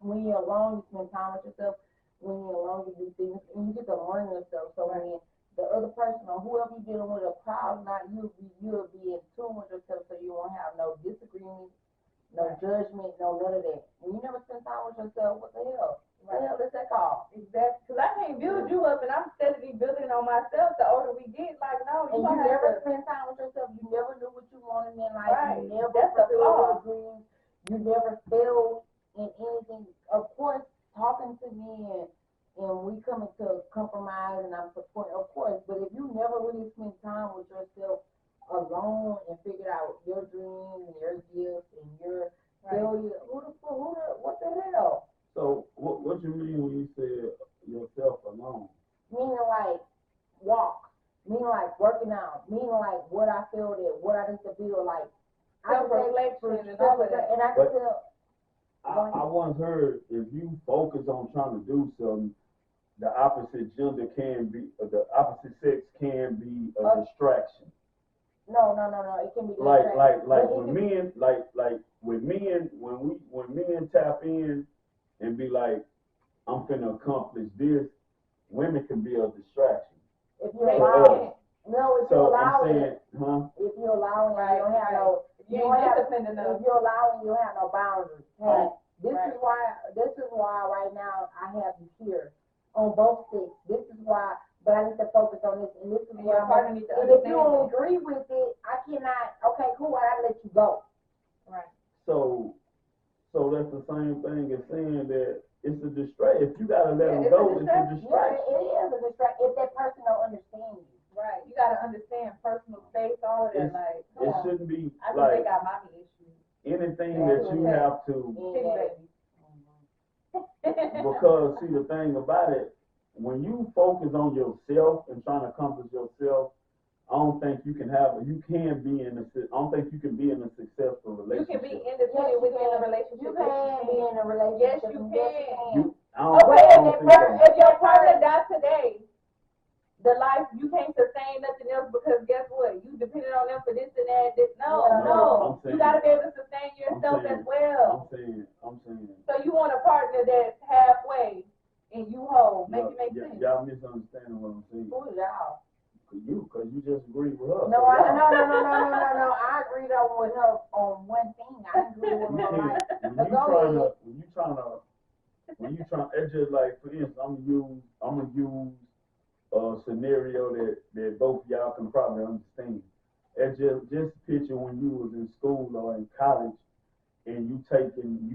Speaker 3: When you're alone, you spend time with yourself. When you're alone, you do things, and you get to learn yourself. So when the other person or whoever you're dealing with a problem, you'll be in tune with yourself, so you won't have no disagreements, no judgment, no none of that. When you never spend time with yourself, what the hell? What the hell is that called?
Speaker 2: Exactly. Because I can't build you up, and I'm steadily building on myself. The older we get, like, no,
Speaker 3: you never spend time with yourself. You never knew what you wanted in life.
Speaker 2: Right.
Speaker 3: You never fulfilled your dreams. You never failed in anything. Of course, talking to me and we come into a compromise and I'm supporting, of course, but if you never really spend time with yourself alone and figure out your dreams and your gifts and your failure, what the hell?
Speaker 1: So what you mean when you said yourself alone?
Speaker 3: Meaning like walk, meaning like working out, meaning like what I feel that what I need to feel like.
Speaker 2: Self-reflection and all of that.
Speaker 3: And I can tell.
Speaker 1: I once heard if you focus on trying to do something, the opposite gender can be, the opposite sex can be a distraction.
Speaker 3: No. It can be
Speaker 1: like when men, like with men, when men tap in and be like, I'm finna accomplish this, women can be a distraction.
Speaker 3: If you allow it. No, if you
Speaker 1: So
Speaker 3: allow
Speaker 1: I'm saying,
Speaker 3: it. If you allow it, you don't have no.
Speaker 2: You ain't disciplined enough.
Speaker 3: If you allow it, you have no boundaries. Hey, this is why right now I have you here on both sticks. This is why, but I need to focus on this, and this is where I'm. And if you don't agree with it, I cannot. Okay, cool. I gotta let you go.
Speaker 2: Right.
Speaker 1: So that's the same thing as saying that it's a distraction. If you gotta let them go, it's a distraction.
Speaker 3: Yeah, it is a distraction if that person don't understand you.
Speaker 2: Right. You gotta understand personal space, all of that. Like,
Speaker 1: it shouldn't be
Speaker 2: I
Speaker 1: like
Speaker 2: think I got mommy issues.
Speaker 1: anything that you have to. Because see, the thing about it, when you focus on yourself and trying to accomplish yourself, I don't think you can be in a successful relationship.
Speaker 2: You can be independent within a relationship.
Speaker 3: You can be in a relationship.
Speaker 2: Yes, you can.
Speaker 1: Okay,
Speaker 2: if your partner dies today, the life, you can't sustain nothing else because guess what? You depended on them for this and that. No. You gotta be able to sustain yourself as well.
Speaker 1: I'm saying.
Speaker 2: So you want a partner that's halfway and you whole. Make sense.
Speaker 1: Y'all misunderstanding what I'm saying.
Speaker 3: Who is y'all?
Speaker 1: Because you just agreed with her.
Speaker 3: No. I agreed with her on one thing. I agree with her on
Speaker 1: when you trying, it's just like, for instance, I'm gonna use a scenario that both y'all can probably understand. It's just picture when you was in school or in college and you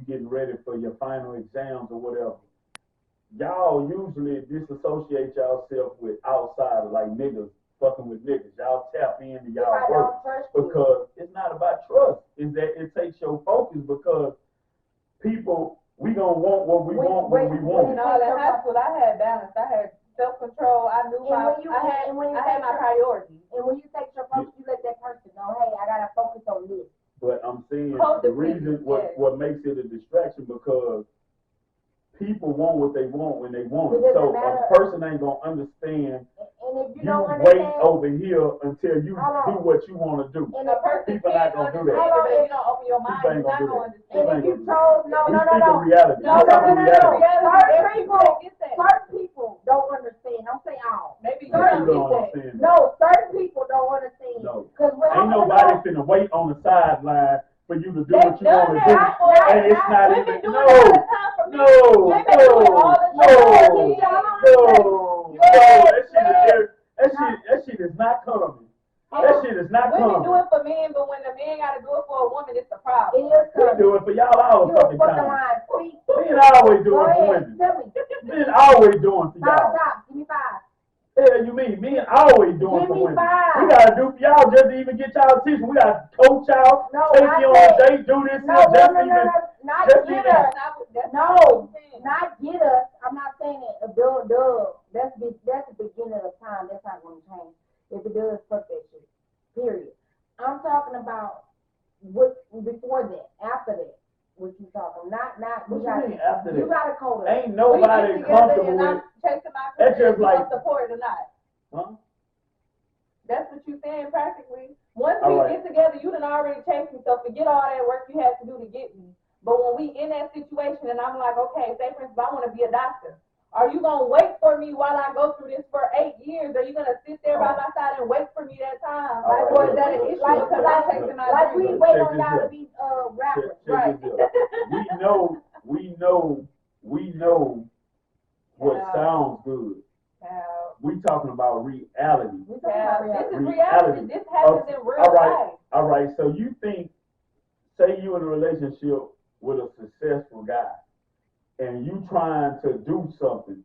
Speaker 1: getting ready for your final exams or whatever. Y'all usually disassociate yourself with outside, like niggas fucking with niggas. Y'all tap into y'all work because it's not about trust. It's that it takes your focus because people, we gonna want what we want when we want.
Speaker 2: In high school, I had balance. I had self-control. I knew I had my priorities.
Speaker 3: And when you take your focus, you let that person know, hey, I gotta focus on this.
Speaker 1: But I'm saying the reason what makes it a distraction because people want what they want when they want it. So a person ain't gonna understand.
Speaker 3: And if you
Speaker 1: don't
Speaker 3: wait
Speaker 1: over here until you do what you want to do.
Speaker 2: And the person
Speaker 1: people not gonna do that.
Speaker 2: If you don't open your mind, you're not gonna understand.
Speaker 3: And if you chose, no.
Speaker 1: Reality.
Speaker 3: Certain people don't understand. Don't say all.
Speaker 2: Maybe
Speaker 1: certain people don't understand.
Speaker 3: No, certain people don't understand.
Speaker 1: No.
Speaker 3: Because
Speaker 1: ain't nobody finna wait on the sideline for you to do what you want to do. And it's not even. That shit is not coming. That shit is not coming.
Speaker 2: Women do it for men, but when the man got to do it for a woman, it's a problem.
Speaker 1: We do it for y'all all the fucking time. Men always doing it for women. Men always doing it for y'all.
Speaker 3: Stop. Give me 5.
Speaker 1: Yeah, you mean men always doing it for women.
Speaker 3: 5.
Speaker 1: We gotta do for y'all just to even get y'all attention. We gotta coach y'all, take you on a date, do this,
Speaker 3: not
Speaker 1: just
Speaker 3: get us. No, not get us. I'm not saying it. Duh. That's the beginning of time. That's not going to change. If it does, fuck that shit. Period. I'm talking about what before that, after that. What you talking? Not.
Speaker 1: What you mean after that?
Speaker 3: You gotta code it.
Speaker 1: Ain't nobody comfortable with.
Speaker 2: That's just like support or not.
Speaker 1: Huh?
Speaker 2: That's what you saying practically. Once we get together, you done already chased me, so forget all that work you had to do to get me. But when we in that situation and I'm like, okay, say for instance, I want to be a doctor. Are you going to wait for me while I go through this for 8 years? Are you going to sit there by my side and wait for me that time? Or is that an issue?
Speaker 3: Like we wait on y'all to be rappers.
Speaker 1: Right. We know what sounds good. We talking about reality.
Speaker 2: This is reality. This happens in real life.
Speaker 1: All right. So you think, say you in a relationship with a successful guy, and you trying to do something,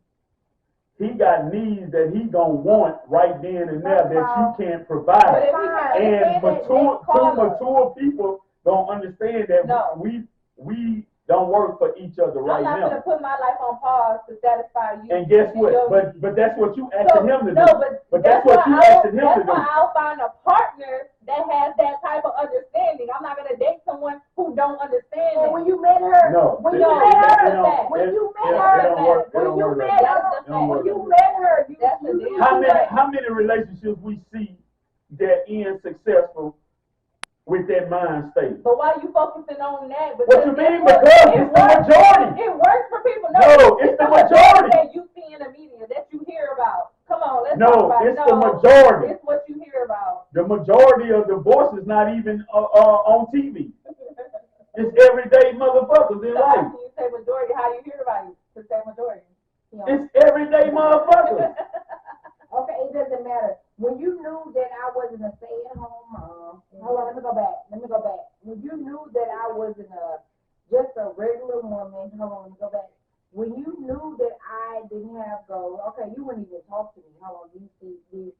Speaker 1: he got needs that he gonna want right then and there that you can't provide.
Speaker 2: But if he can
Speaker 1: And
Speaker 2: understand
Speaker 1: mature people don't understand that
Speaker 2: No.
Speaker 1: we don't work for each other right
Speaker 2: I'm not
Speaker 1: now.
Speaker 2: gonna put my life on pause to satisfy you.
Speaker 1: And guess what? But that's what you asking him to do.
Speaker 2: No,
Speaker 1: but that's what you asking him to do.
Speaker 2: That's why I'll find a partner that has that type of understanding. I'm not gonna date someone who don't understand.
Speaker 3: And when you met her, when you met her, when you met her,
Speaker 1: how many relationships we see that end successful with that mind state?
Speaker 2: But why are you focusing on that?
Speaker 1: What you mean? Because it's the majority.
Speaker 2: It works for people.
Speaker 1: No, it's the majority
Speaker 2: that you see in the media that you hear about. Come on, let's
Speaker 1: talk
Speaker 2: about it.
Speaker 1: No, it's the majority.
Speaker 2: It's what you hear about.
Speaker 1: The majority of divorce is not even on TV. It's everyday motherfuckers in life.
Speaker 2: How can you say majority? How you hear about it to say majority?
Speaker 1: It's everyday motherfuckers.
Speaker 3: Okay, it doesn't matter. When you knew that I wasn't a stay-at-home mom, hold on, let me go back. When you knew that I wasn't just a regular woman, hold on, let me go back. When you knew that I didn't have goals, okay, you wouldn't even talk to me. Hold on, these.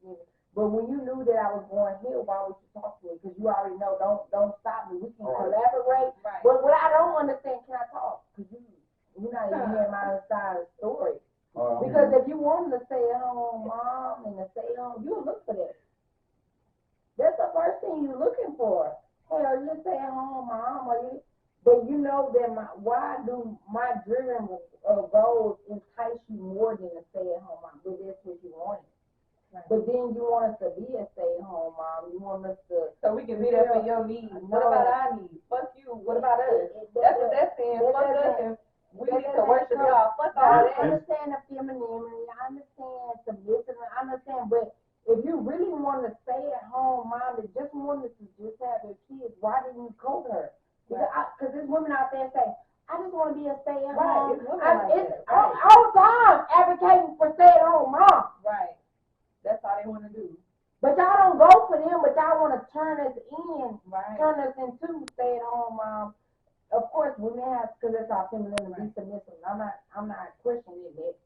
Speaker 3: But when you knew that I was going here, why would you talk to me? Because you already know, don't stop me. We can collaborate. Right. But what I don't understand, can I talk? Because you're not even hearing my side of the story. Because if you wanted to stay at home mom and to stay home, you'll look for that. That's the first thing you're looking for. Hey, are you a stay at home mom? But you know that why do my driven goals entice you more than a stay at home mom? But that's what you wanted. Right. But then you want us to be a stay at home mom. You want us to
Speaker 2: so we can be there for your needs. What about our needs? Fuck you. What about us? That's what that's saying. Fuck us and we need to worship y'all. Fuck all that.
Speaker 3: I understand the femininity. I understand submission. I understand, but if you really want to stay at home mom that just wanted to just have your kids, why didn't you coach her? Because there's women out there say, I just want to be a stay at home. It's all the time advocating for stay at home mom.
Speaker 2: Right. That's all they want to do.
Speaker 3: But y'all don't go for them, but y'all want to turn us into stay at home mom. Of course, women have, because it's our feminine to be submissive. I'm not questioning it.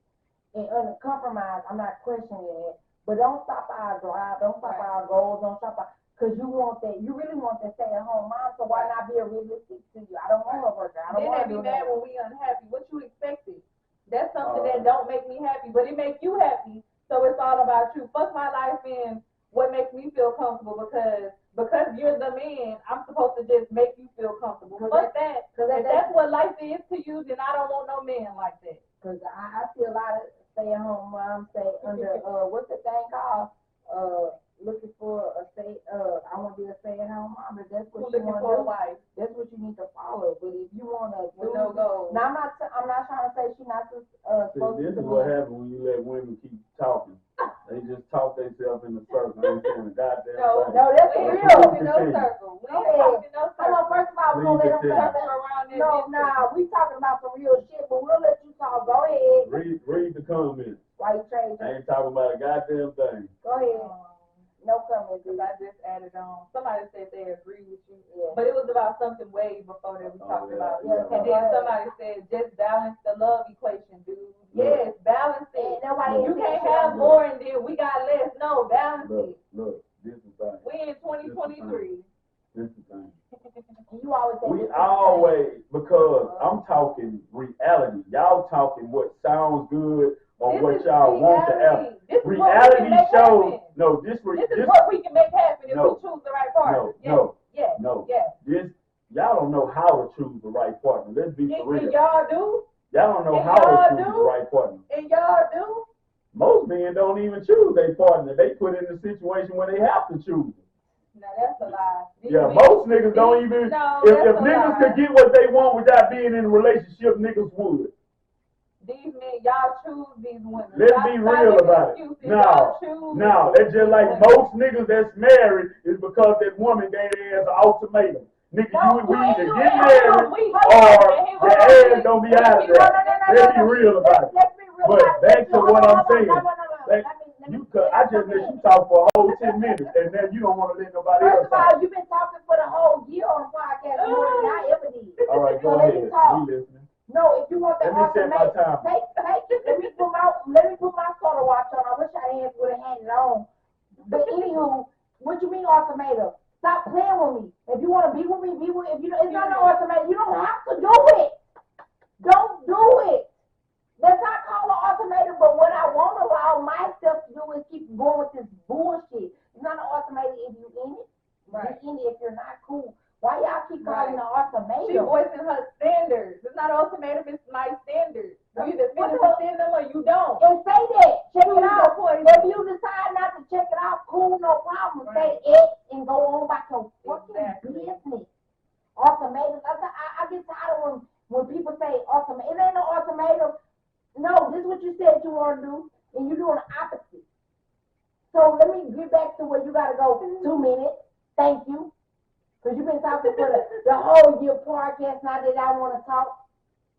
Speaker 3: And under compromise, I'm not questioning it. But don't stop our drive. Don't stop our goals. Don't stop our, because you want that. You really want that stay at home mom. So why not be a realistic to you? I don't want a worker. I don't want to do that.
Speaker 2: Then they be mad when we unhappy. What you expected? That's something that don't make me happy, but it makes you happy. So it's all about you. Fuck my life and what makes me feel comfortable because you're the man, I'm supposed to just make you feel comfortable. Fuck that. If that's what life is to you, then I don't want no man like that.
Speaker 3: Because I see a lot of stay-at-home moms say under, what's the thing called? Looking for a I want to be a stay-at-home mom, but that's what you want to do. That's what you need to follow. But if you want to do
Speaker 2: no goals.
Speaker 3: Now, I'm not trying to say she's not supposed to.
Speaker 1: This is what happens when you let women keep talking. They just talk themselves in the circle. I ain't saying a goddamn thing.
Speaker 3: No, that's real.
Speaker 2: We ain't talking no circle.
Speaker 3: Hold on, first of all, we're going to let them circle around there. No, we talking about some real shit, but we'll let you talk. Go ahead.
Speaker 1: Read the comments.
Speaker 3: Why you changing?
Speaker 1: I ain't talking about a goddamn thing.
Speaker 3: Go ahead. No comments.
Speaker 2: I just added on. Somebody said they agree with you, but it was about something way before that we talked about.
Speaker 3: Yeah,
Speaker 2: and then somebody said just balance the love equation, dude. Yes, balance it. You can't have more and then we got less. No, balance it.
Speaker 1: Look, this is the thing.
Speaker 2: We in 2023.
Speaker 1: This is the thing.
Speaker 3: You always say
Speaker 1: because I'm talking reality. Y'all talking what sounds good or what y'all want to happen. Reality shows. No, this is
Speaker 2: what we can make happen if we choose the right partner.
Speaker 1: No. Y'all don't know how to choose the right partner. Let's be for real.
Speaker 2: And y'all do.
Speaker 1: Y'all don't know how to choose the right partner.
Speaker 2: And y'all do.
Speaker 1: Most men don't even choose their partner. They put in a situation where they have to choose.
Speaker 2: No, that's a lie.
Speaker 1: Most niggas don't even. If niggas could get what they want without being in a relationship, niggas would.
Speaker 2: These men, y'all choose these women.
Speaker 1: Let's be real about it. No, that's just like most niggas that's married is because that woman gave their ass an ultimatum. Nigga, we either get married or your ass don't be out of there. Let's be real about it. But back to what I'm saying. I just let you talk for a whole 10 minutes, and then you don't want to let nobody else talk.
Speaker 3: First of all, you've been talking for the whole year on the podcast more than I ever did.
Speaker 1: All right, go ahead. We listening.
Speaker 3: No, if you want that ultimatum, take let me put my sort watch on. I wish I would have had it on. But anywho, what you mean ultimatum? Stop playing with me. If you want to be with me, be with me. If you don't, it's not an ultimatum. You don't have to do it. Don't do it. That's not called an ultimatum. But what I won't allow myself to do is keep going with this bullshit. It's not an ultimatum if you in it.
Speaker 2: Right.
Speaker 3: You're in it if you're not cool. Why y'all keep calling it an ultimatum?
Speaker 2: She voicing her standards. It's not an ultimatum, it's my standards. You either finish within them or you don't.
Speaker 3: And say that. Check it out.
Speaker 2: Poison.
Speaker 3: If you decide not to check it out, cool, no problem.
Speaker 2: Right.
Speaker 3: Say it and go on about your fucking
Speaker 2: Exactly.
Speaker 3: business. Ultimatum. I get tired of when people say ultimatum. It ain't no ultimatum. No, this is what you said you want to do, and you're doing the opposite. So let me get back to where you got to go. 2 minutes. Thank you. Because you've been talking for the whole year podcast now that I want to talk.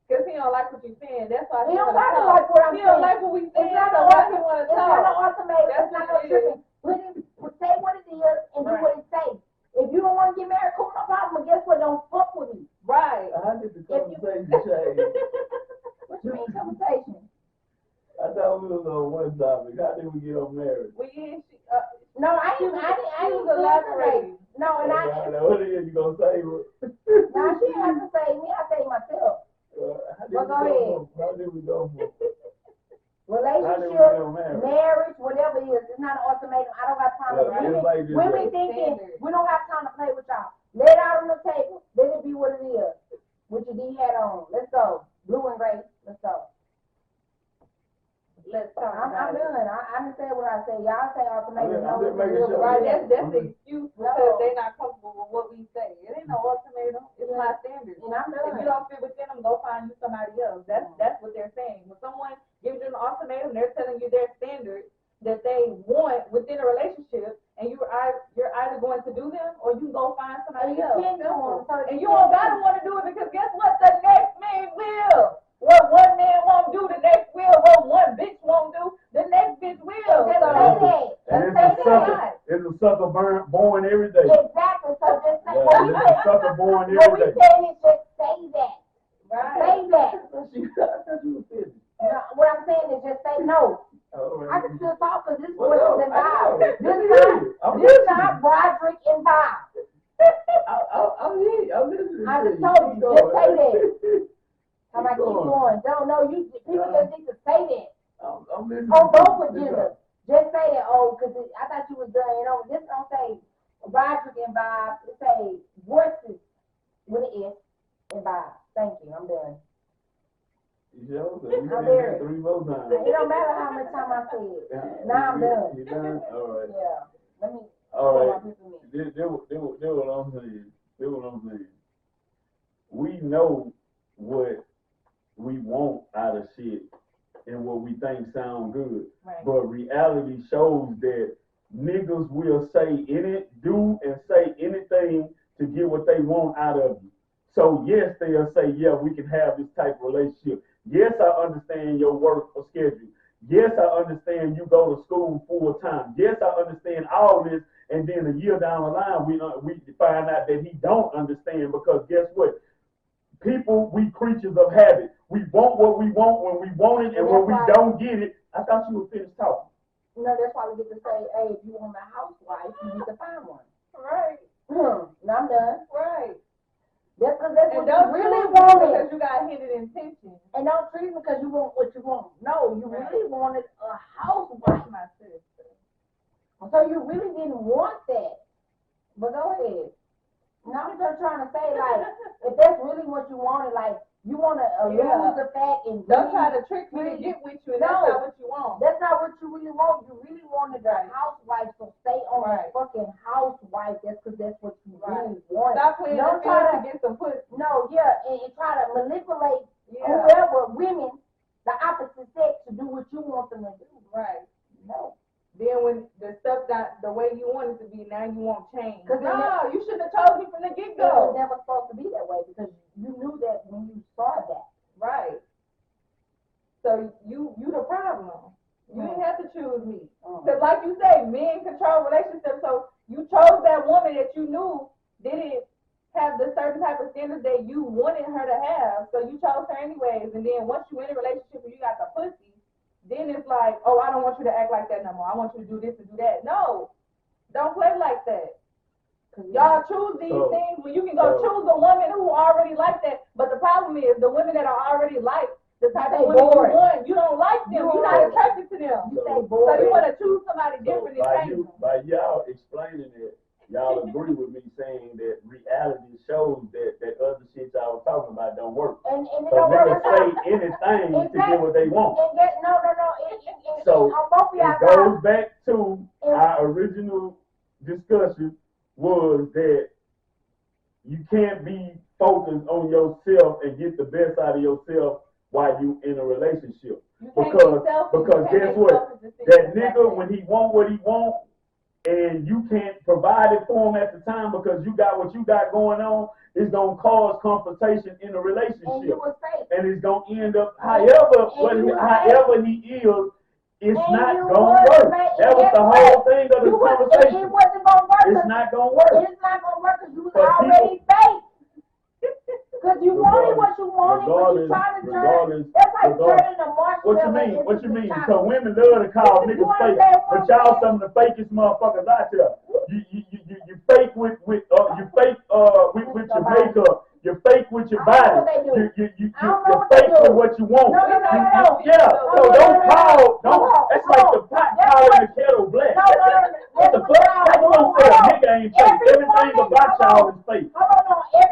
Speaker 2: Because he don't like what you're saying. That's why
Speaker 3: He don't like what I'm saying.
Speaker 2: He don't like what we saying.
Speaker 3: It's not
Speaker 2: so
Speaker 3: no
Speaker 2: why he want to talk?
Speaker 3: It's not no ultimatum.
Speaker 2: That's
Speaker 3: It's not no
Speaker 2: what it
Speaker 3: tripping. Say what it is and do what it say. If you don't want to get married, cool, no problem. But guess what? Don't fuck with me.
Speaker 2: Right.
Speaker 1: How did the conversation change?
Speaker 3: What you mean conversation?
Speaker 1: I thought we was on one topic. How did we get on marriage?
Speaker 2: Well, yeah,
Speaker 3: No, I didn't
Speaker 2: elaborate.
Speaker 3: No, and
Speaker 1: What is you gonna say?
Speaker 3: now she has to say me. I say myself.
Speaker 1: How did we go from?
Speaker 3: Relationship, marriage, whatever it is, it's not an ultimatum. I don't got time to women thinking we don't have time to play with y'all. Lay it out on the table. Let it be what it is. With your D hat on. Let's go. Blue and gray. Let's go.
Speaker 2: let's talk
Speaker 3: I'm
Speaker 2: about it.
Speaker 3: done. I understand what I say. Y'all say ultimatum.
Speaker 1: I'm just making sure.
Speaker 2: Right, that's the excuse because they're not comfortable with what we say. It ain't no ultimatum. It's my standard.
Speaker 3: And I'm done.
Speaker 2: If you don't fit within them, go find you somebody else. That's what they're saying. When someone gives you an ultimatum, they're telling you their standards that they want within a relationship, and you're either going to do them or you go find somebody else. And you don't gotta want to do it because guess what? The next man will. What one man won't do, the next will. What one bitch won't do, the next bitch will.
Speaker 3: Just say that.
Speaker 1: It's a sucker born every day.
Speaker 3: Exactly. So just say
Speaker 1: It's a sucker born
Speaker 3: what
Speaker 1: every
Speaker 3: we
Speaker 1: day.
Speaker 3: saying is just say that.
Speaker 2: Right.
Speaker 3: Say that.
Speaker 1: I thought you were finished.
Speaker 3: No, what I'm saying is just say no.
Speaker 1: All
Speaker 3: I
Speaker 1: right.
Speaker 3: can still talk because this
Speaker 1: Well,
Speaker 3: voice
Speaker 1: no,
Speaker 3: is involved.
Speaker 1: I know.
Speaker 3: This not Broderick involved.
Speaker 1: I'm listening.
Speaker 3: I just
Speaker 1: to
Speaker 3: told you, just say that.
Speaker 1: Keep
Speaker 3: I'm like, keep going. Don't know you. People just need to say that
Speaker 1: I'm listening.
Speaker 3: on both agendas. Just say that. Oh, because I thought you was done. You know, this don't say Broderick involved. It say voices with an S involved. Thank you. I'm done.
Speaker 1: You sure? So you
Speaker 3: I'm
Speaker 1: said
Speaker 3: married.
Speaker 1: that 3 more times.
Speaker 3: It don't matter how much time I say it. Now I'm done.
Speaker 1: You done? All right.
Speaker 3: Yeah. Let me.
Speaker 1: All right.
Speaker 3: This is me.
Speaker 1: This what I'm saying. This what I'm saying. We know what we want out of shit and what we think sound good.
Speaker 2: Right.
Speaker 1: But reality shows that niggas will say do and say anything to get what they want out of you. So yes, they'll say, yeah, we can have this type of relationship. Yes, I understand your work schedule. Yes, I understand you go to school full time. Yes, I understand all this. And then a year down the line, we find out that he don't understand because guess what? People, we creatures of habit. We want what we want when we want it, and when we don't get it. I thought you were finished talking.
Speaker 3: No, that's why we get to say, hey, if you want a housewife, you need to find one.
Speaker 2: Right.
Speaker 3: Now I'm done.
Speaker 2: Right.
Speaker 3: That's because that's
Speaker 2: And
Speaker 3: what
Speaker 2: don't
Speaker 3: you really
Speaker 2: want
Speaker 3: wanted.
Speaker 2: because you got hidden intentions.
Speaker 3: And don't treat me because you want what you want. No, you really wanted a housewife.
Speaker 2: My sister.
Speaker 3: So you really didn't want that. But go ahead. Now I'm just trying to say, like, if that's really what you wanted, like, you want to lose the fact and
Speaker 2: don't try to trick me to get with you. And that's not what you want.
Speaker 3: That's not what you really want. You really wanted a housewife, so stay on a fucking housewife. That's because that's what you really want.
Speaker 2: Stop playing the field to get some pussy.
Speaker 3: No, and try to manipulate whoever, women, the opposite sex, to do what you want them to do.
Speaker 2: Right.
Speaker 3: No.
Speaker 2: Then when the stuff got the way you want it to be, now you won't change. No, you shouldn't have told me from the get-go.
Speaker 3: It was never supposed to be that way because you knew that when you saw that.
Speaker 2: Right. So you the problem. You didn't have to choose me. Because like you say, men control relationships. So you chose that woman that you knew didn't have the certain type of standards that you wanted her to have. So you chose her anyways. And then once you in a relationship and you got the pussy, then it's like, oh, I don't want you to act like that no more. I want you to do this and do that. No, don't play like that. Y'all choose these things when you can go choose a woman who already like that. But the problem is the women that are already like the type of women you want, you don't like them. You're not attracted to them. So you want to choose somebody different and change them.
Speaker 1: By y'all explaining it, y'all agree with me saying that reality shows that other shit y'all was talking about don't work.
Speaker 3: And it
Speaker 1: So
Speaker 3: don't work.
Speaker 1: niggas say anything to get what they want.
Speaker 3: No.
Speaker 1: So it goes back to
Speaker 3: And-
Speaker 1: our original discussion was that you can't be focused on yourself and get the best out of yourself while you in a relationship. Because guess what? That nigga, when he want what he want, and you can't provide it for him at the time because you got what you got going on, it's gonna cause confrontation in a relationship. And it's gonna end up however he is, it's not gonna work. That was the whole thing of the conversation.
Speaker 3: It wasn't gonna work.
Speaker 1: It's not gonna work.
Speaker 3: It's not gonna work because you was already fake. Because you wanted what you wanted, but you trying to turn. That's like turning a marshmallow.
Speaker 1: What you mean? Because women love to call niggas fake, but y'all some of the fakest motherfuckers out there. You fake with your makeup. You fake with your body. You fake with what you want.
Speaker 3: No.
Speaker 1: Yeah. So don't call. That's like the pot calling the kettle black. What the fuck? How you gonna say a nigga ain't fake? Everything about y'all is fake.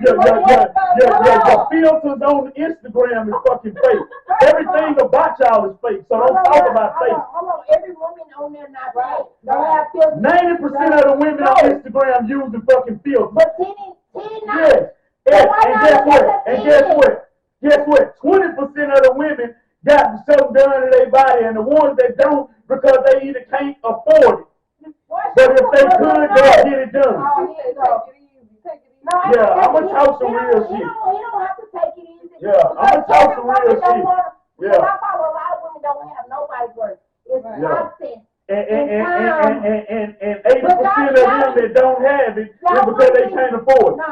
Speaker 1: Your filters on Instagram is fucking fake. Everything about y'all is fake. So don't talk about fake.
Speaker 3: Hold on. Every woman on there not fake. Don't have filters.
Speaker 1: 90% of the women on Instagram using fucking filters.
Speaker 3: But 10
Speaker 1: Yes. And guess what? 20% of the women got something done to their body, and the ones that don't because they either can't afford it. But if they could, they'll get it done. Yeah, I'm gonna talk some real shit.
Speaker 3: He don't have to take it easy.
Speaker 1: Yeah, I'm gonna talk some real shit.
Speaker 3: Yeah. I follow a lot of women don't have nobody's work. It's nonsense.
Speaker 1: And 80% of them that don't have it is because they can't afford it.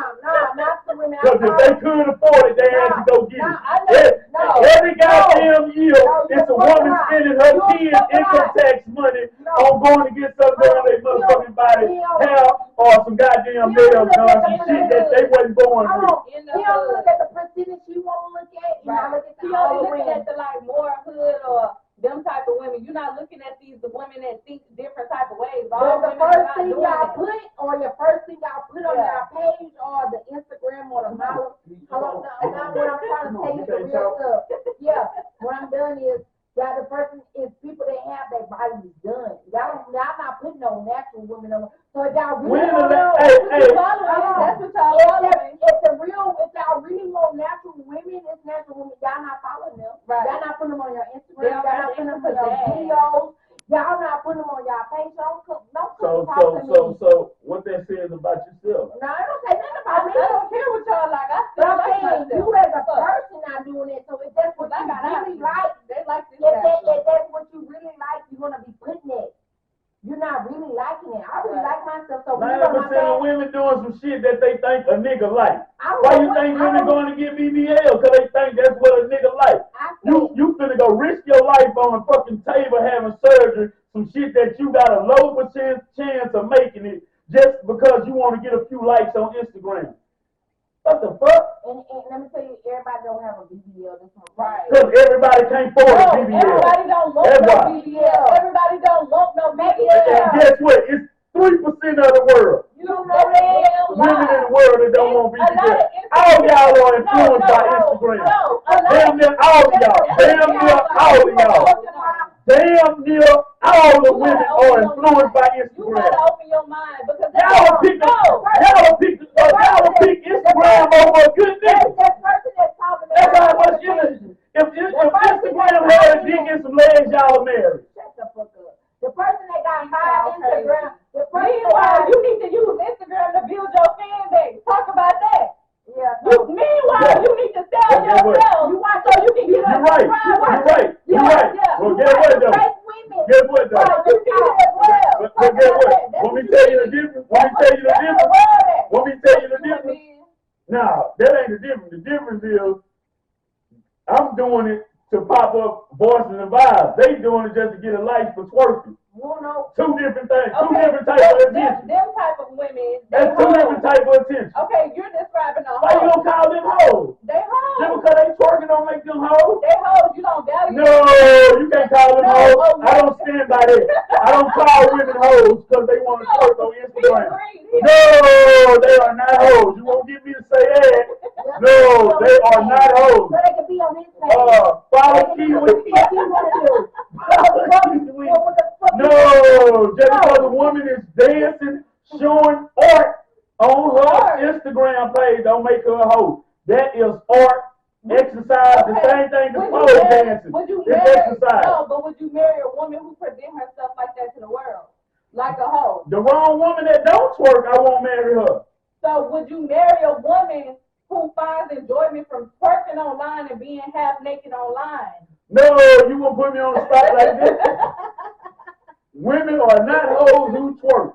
Speaker 3: Not the women.
Speaker 1: Because if they could afford it, they had to go get it. Every goddamn year, it's a woman spending her kids' income tax money on going to get something done on their motherfucking body, hair, or some goddamn nails done, some shit that they wasn't born with.
Speaker 3: He don't look at the percentage he want to look at. He not looking at
Speaker 2: the only looking at the like more hood or them type of women. You're not looking at these women that think different type of ways.
Speaker 3: But the first thing y'all put, or your first thing y'all put on your page, or the Instagram, or the model. Now what I'm trying to tell you the real stuff. Yeah, what I'm doing is, the person is people that have their bodies done. Y'all not putting no natural women on. So if y'all really want to know,
Speaker 2: that's what y'all following.
Speaker 3: If y'all really want natural women, it's natural women. Y'all not following them.
Speaker 2: Right.
Speaker 3: Y'all not putting them on your Instagram. Y'all not putting them on your videos. Y'all not putting them on your page.
Speaker 1: So what that says about yourself?
Speaker 3: No, I don't say nothing about me.
Speaker 2: I don't care what y'all like. I
Speaker 3: But
Speaker 2: still
Speaker 3: I'm
Speaker 2: like
Speaker 3: saying
Speaker 2: myself.
Speaker 3: you as a person not doing it. So if that's what you really like,
Speaker 2: they like this.
Speaker 3: if that's what you really like, you're gonna be putting it. You're not really liking it. I really like myself. So
Speaker 1: 90% of women doing some shit that they think a nigga like. Why you think women going to get BBL? Because they think that's what a nigga like. You finna go risk your life on a fucking table having surgery, some shit that you got a low percent chance of making it just because you want to get a few likes on Instagram. What the fuck?
Speaker 3: And let me tell you, everybody don't have a BBL.
Speaker 2: Right.
Speaker 1: Because everybody can't afford a BBL.
Speaker 2: Everybody don't want no BBL. Everybody don't want no BBL.
Speaker 1: And guess what? It's 3% of the world.
Speaker 2: You know that.
Speaker 1: Women in the world that don't want BBL. All y'all are influenced by Instagram. Damn near all of y'all. Damn near all of y'all. Damn near all the women are influenced by Instagram.
Speaker 2: You gotta open your mind because
Speaker 1: y'all pick Instagram over a good nigga. That's how much energy. If Instagram had a dick and some legs, y'all are married.
Speaker 3: Shut the fuck up. The person that got 5 Instagram,
Speaker 2: meanwhile, you need to use Instagram to build your fan base. Talk about that.
Speaker 3: Yeah.
Speaker 2: Meanwhile, you need to sell yourself. You want so you can get
Speaker 1: You're right. Well, guess what though? Guess what though? But guess what? Let me tell you the difference. Nah, that ain't the difference. The difference is I'm doing it to pop up voices and vibes. They doing it just to get a like for twerking.
Speaker 3: Well, no.
Speaker 1: Two different things. Two
Speaker 2: Okay,
Speaker 1: different types of attention.
Speaker 2: them type of women.
Speaker 1: That's two different types of attention.
Speaker 2: Okay, you're describing a hoe.
Speaker 1: Why you gonna call them hoes?
Speaker 2: They hoes.
Speaker 1: Just because they twerking don't make them hoes.
Speaker 2: They hoes. You don't value.
Speaker 1: No, you can't call them hoes. I don't stand by that. I don't call women hoes because they want to twerk on Instagram. No, they are not hoes. You won't get me to say that. No, they are not hoes.
Speaker 3: So they can be on his page.
Speaker 1: Follow Kiwi.
Speaker 3: What you want to do?
Speaker 1: No, just because a woman is dancing, showing art on her Instagram page, don't make her a hoe. That is art, exercise, the same thing as pole dancing. It's exercise.
Speaker 2: No, but would you marry a woman who present herself like that to the world? Like a hoe?
Speaker 1: The wrong woman that don't twerk, I won't marry her.
Speaker 2: So would you marry a woman who finds enjoyment from twerking online and being half naked online?
Speaker 1: No, you won't put me on the spot like this. Women are not hoes who twerk.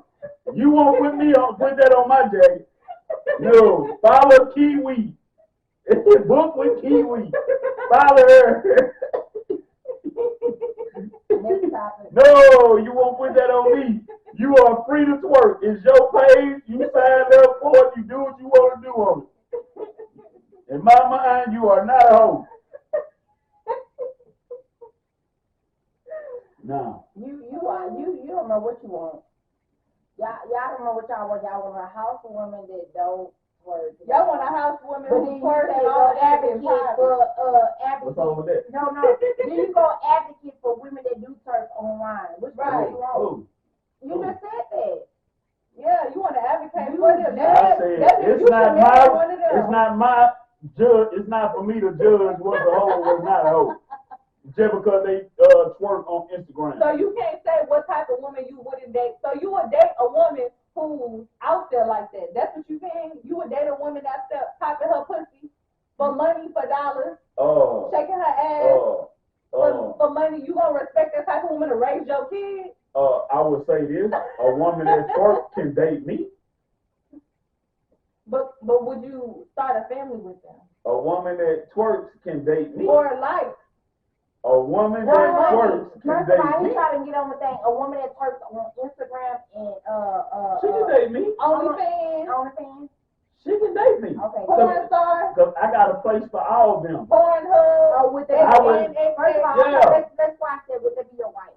Speaker 1: You won't put that on my jacket. No, follow Kiwi. Book with Kiwi. Follow her. No, you won't put that on me. You are free to twerk. It's your page. You sign up for it. You do what you want to do on it. In my mind, you are not a hoe. No.
Speaker 3: You don't know what you want. Y'all don't know what y'all want. Y'all want a house of women that don't twerk.
Speaker 2: Y'all want a house woman
Speaker 3: But
Speaker 2: who
Speaker 3: then you
Speaker 2: twerks
Speaker 3: say
Speaker 2: and
Speaker 3: go
Speaker 2: all that
Speaker 3: advocate
Speaker 2: in private.
Speaker 3: for advocate.
Speaker 1: What's wrong with that?
Speaker 3: No. Then you go advocate for women that do twerk online. Which one
Speaker 2: Right.
Speaker 3: you want? You just said that.
Speaker 2: Yeah, you want to advocate
Speaker 3: You
Speaker 2: for them.
Speaker 1: I said it's not for me to judge what's a hoe and what's not a hoe. Just because they twerk on Instagram.
Speaker 2: So you can't say what type of woman you wouldn't date. So you would date a woman who's out there like that. That's what you saying? You would date a woman that's popping her pussy for money, for dollars, shaking her ass for money. You gonna respect that type of woman to raise your kids?
Speaker 1: I would say this: a woman that twerk can date me.
Speaker 2: But would you start a family with them?
Speaker 1: A woman that twerks can date me.
Speaker 2: Or like?
Speaker 1: A woman that twerks can
Speaker 3: First of
Speaker 1: date
Speaker 3: all,
Speaker 1: me.
Speaker 3: he trying to get on the thing. A woman that twerks on Instagram and
Speaker 1: She can date me.
Speaker 3: OnlyFans.
Speaker 1: She can date me.
Speaker 3: Okay.
Speaker 2: Porn star?
Speaker 1: Cause I got a place for all of them.
Speaker 2: Pornhub?
Speaker 3: With that,
Speaker 1: I would-
Speaker 3: first of all,
Speaker 1: Yeah.
Speaker 3: let's watch that. Would that be your wife?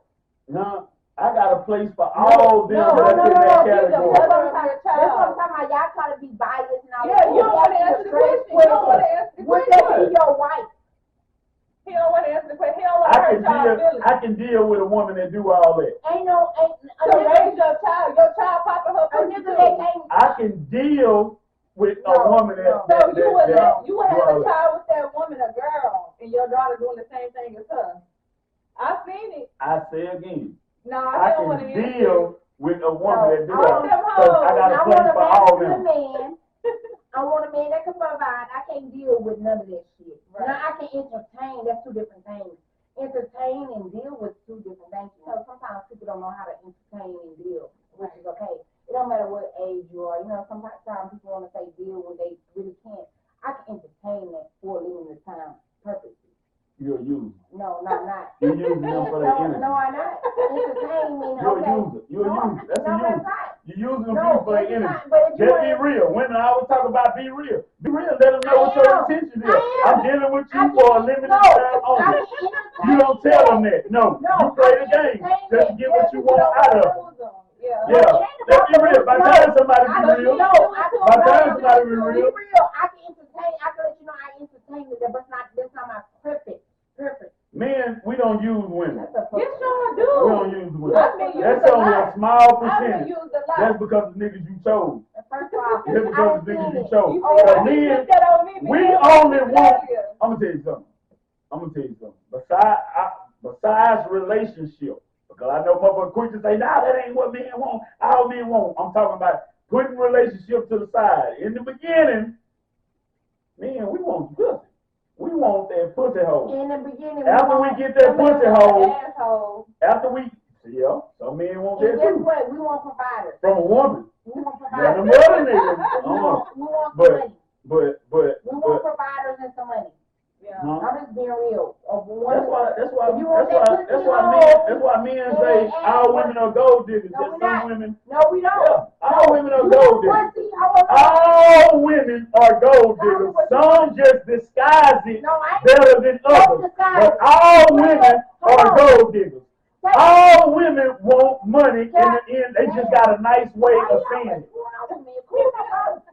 Speaker 1: No, I got a place for all of them
Speaker 2: No,
Speaker 1: that's in that category.
Speaker 3: That's what I'm talking about. Y'all try to be biased and all
Speaker 2: Yeah, you don't want to answer the question. You don't want to answer the
Speaker 3: Would
Speaker 2: question.
Speaker 3: that be your wife?
Speaker 2: He don't want to answer the question. He don't want to hurt y'all feelings.
Speaker 1: I can deal with a woman that do all that.
Speaker 2: To raise your child popping her
Speaker 3: A
Speaker 2: pussy
Speaker 3: nigga
Speaker 2: too.
Speaker 3: that can't.
Speaker 1: I can deal with a woman that.
Speaker 2: So you would have
Speaker 1: do
Speaker 2: a
Speaker 1: all that.
Speaker 2: child with that woman, a girl, and your daughter doing the same thing as her. I've seen it.
Speaker 1: I say again,
Speaker 2: No,
Speaker 1: I
Speaker 2: he don't want to
Speaker 1: can
Speaker 2: answer.
Speaker 1: deal with a woman that do
Speaker 3: I
Speaker 1: all
Speaker 3: want
Speaker 1: that.
Speaker 2: them
Speaker 1: Cause I got a
Speaker 3: I
Speaker 1: place
Speaker 3: want a
Speaker 1: for all of
Speaker 3: masculine
Speaker 1: them.
Speaker 3: man. I want a man that can provide. I can't deal with none of that shit.
Speaker 2: Right.
Speaker 3: Now I can entertain. That's two different things. Entertain and deal with two different things. You know, sometimes people don't know how to entertain and deal, which is okay. It don't matter what age you are. You know, sometimes people want to say deal when they really can't. I can entertain that for a limited time, purposely.
Speaker 1: You're a user.
Speaker 3: No, not.
Speaker 1: You're using them for their energy.
Speaker 3: No, I'm not. Entertain means
Speaker 1: You're
Speaker 3: okay.
Speaker 1: a user. You're a user. That's a
Speaker 3: No,
Speaker 1: user.
Speaker 3: that's not.
Speaker 1: You're using them
Speaker 3: No,
Speaker 1: for their
Speaker 3: it's
Speaker 1: energy.
Speaker 3: not. But if you
Speaker 1: Just be
Speaker 3: ain't-
Speaker 1: real. Women, I always talk about be real. Be real. Let them know what your intention is.
Speaker 3: I am.
Speaker 1: I'm dealing with you
Speaker 3: I
Speaker 1: for a
Speaker 3: can-
Speaker 1: limited
Speaker 3: no,
Speaker 1: time
Speaker 3: I
Speaker 1: only.
Speaker 3: can entertain
Speaker 1: You don't tell them that. No.
Speaker 3: No,
Speaker 1: You play
Speaker 3: I
Speaker 1: the
Speaker 3: can
Speaker 1: game
Speaker 3: entertain
Speaker 1: just to
Speaker 3: it.
Speaker 1: get what you want out of them.
Speaker 2: Yeah.
Speaker 1: Yeah. Let's be real. By the time somebody be real,
Speaker 3: No,
Speaker 1: by the time somebody be
Speaker 3: be
Speaker 1: real,
Speaker 3: real. I can entertain. I can let you know I entertain it, but that's not my perfect.
Speaker 1: men, we don't use women.
Speaker 2: Yes, y'all
Speaker 1: We
Speaker 2: do.
Speaker 1: don't use women.
Speaker 2: I've been used
Speaker 1: That's
Speaker 2: a
Speaker 1: only a
Speaker 2: lot.
Speaker 1: small
Speaker 2: I've been
Speaker 1: percentage.
Speaker 2: used a lot.
Speaker 1: That's because of the niggas you chose.
Speaker 3: First of all,
Speaker 1: That's because of the niggas you chose.
Speaker 2: You
Speaker 1: But
Speaker 2: see,
Speaker 1: men,
Speaker 2: put that on me
Speaker 1: we
Speaker 2: because
Speaker 1: only
Speaker 2: it's
Speaker 1: want.
Speaker 2: earlier.
Speaker 1: I'm gonna tell you something. Besides relationship, because I know motherfuckers quick to say, nah, that ain't what men want. All men want. I'm talking about putting relationship to the side. In the beginning, man, we want pussy. We want that pussy hole.
Speaker 3: in the beginning,
Speaker 1: After we get that pussy hole,
Speaker 2: Asshole.
Speaker 1: after we, some men want
Speaker 3: and
Speaker 1: that
Speaker 3: guess
Speaker 1: too.
Speaker 3: what? We want providers.
Speaker 1: From a woman.
Speaker 3: We want
Speaker 1: Now them
Speaker 3: providers.
Speaker 1: other niggas,
Speaker 3: We want some
Speaker 1: But-
Speaker 3: money.
Speaker 1: but
Speaker 3: We want providers and some money.
Speaker 2: Yeah.
Speaker 1: huh?
Speaker 3: I'm just being real. One
Speaker 1: That's why men say all women are gold diggers.
Speaker 3: No,
Speaker 1: Just
Speaker 3: we're
Speaker 1: some
Speaker 3: not.
Speaker 1: women.
Speaker 3: No, we don't.
Speaker 1: Yeah, all women are
Speaker 3: You
Speaker 1: gold
Speaker 3: want
Speaker 1: diggers.
Speaker 3: pussy? I want
Speaker 1: All women are gold diggers. Some just disguise it better than others. But all women are gold diggers. All women want money in the end. They just got a nice way of saying it.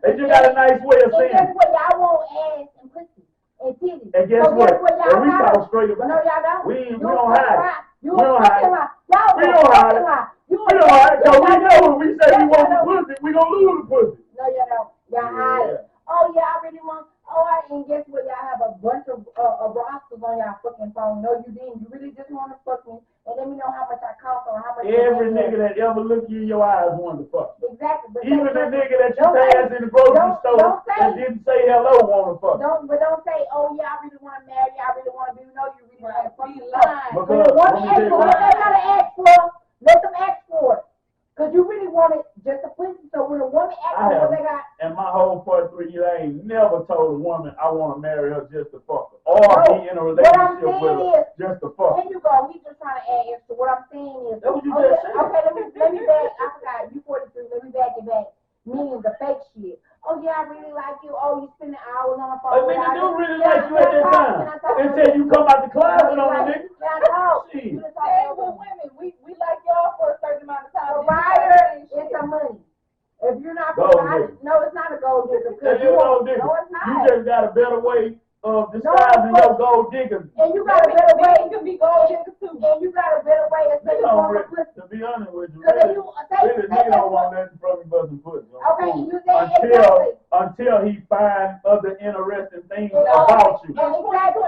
Speaker 1: They just got a nice way of saying it.
Speaker 3: And guess what? Y'all want ass and pussy and titties.
Speaker 1: And guess what? And we talk straight about it.
Speaker 3: No, y'all don't.
Speaker 1: We don't hide it.
Speaker 3: You
Speaker 1: We don't hide it.
Speaker 3: Y'all
Speaker 1: We don't hide it. We don't hide it. Because we know when we say we want the pussy, we gonna lose the pussy.
Speaker 3: No, y'all don't. Y'all hide it. Oh, yeah, I really want. And guess what? Y'all have a bunch of rosters on y'all fucking phone. No, you didn't. You really just want to fuck me. And let me know how much I cost or how much.
Speaker 1: Every nigga that ever looked you in your eyes wanted to fuck you.
Speaker 3: Exactly. But
Speaker 1: even the nigga that you passed in the grocery store that didn't say hello want to fuck you.
Speaker 3: Don't say, oh yeah, I really want to marry you. I really want to be. No, you really want to fuck you.
Speaker 1: Because
Speaker 3: what they gotta ask for, let them ask for it. Because you really want it just a pussy. So when a woman asks for what they got.
Speaker 1: And my whole 43 years, I ain't never told a woman I want to marry her just to fuck her. Or be in a relationship with her just to fuck her.
Speaker 3: Here you go. He's just trying to add extra. What I'm saying is.
Speaker 1: That's what you just said.
Speaker 3: Okay, let me back. I forgot. You 43. Let me back it back. Meaning the fake shit. Oh yeah, I really like you. Oh, you spending hours on the phone.
Speaker 1: A nigga do really like you at that time. Until you come out the closet on a nigga.
Speaker 3: Can I talk?
Speaker 2: Same with women. We like y'all for a certain amount of time.
Speaker 3: Provider is some money. If you're not providing, no, it's not a gold digger.
Speaker 1: No, it's not. You just got a better way of disguising your gold diggers.
Speaker 3: And you got a better way.
Speaker 2: You can be gold diggers too.
Speaker 3: And you got a better way of saying
Speaker 1: to be honest with you, really nigga don't want nothing from you but some pussy.
Speaker 3: Okay, you say
Speaker 1: until he finds other interesting things about you.
Speaker 3: And exactly,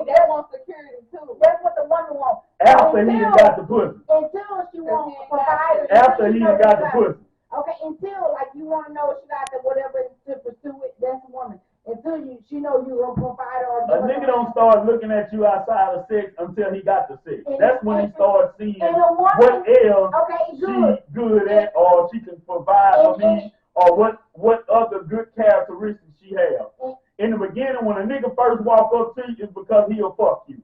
Speaker 2: they want security too.
Speaker 3: That's what the woman wants.
Speaker 1: After he got the pussy.
Speaker 3: Until she wants a provider.
Speaker 1: After he got the pussy.
Speaker 3: Okay, until like you want to know she got the whatever to pursue it, that's a woman. Until she know you a provider or
Speaker 1: a nigga don't start looking at you outside of sex until he got the sex. That's when he starts seeing what else she good at or she can provide for me or what other good characteristics she has. In the beginning, when a nigga first walk up to you, it's because he'll fuck you.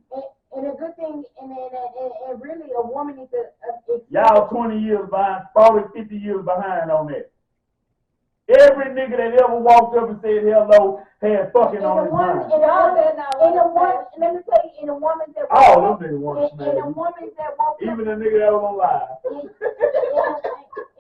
Speaker 3: And a good thing, and really a woman is
Speaker 1: y'all 20 years behind, 40, 50 years behind on that. Every nigga that ever walked up and said hello had fucking on his mind.
Speaker 3: Let me tell you, in a woman that
Speaker 1: all them niggas want to smash
Speaker 3: in a woman that woke
Speaker 1: even the nigga that was on live.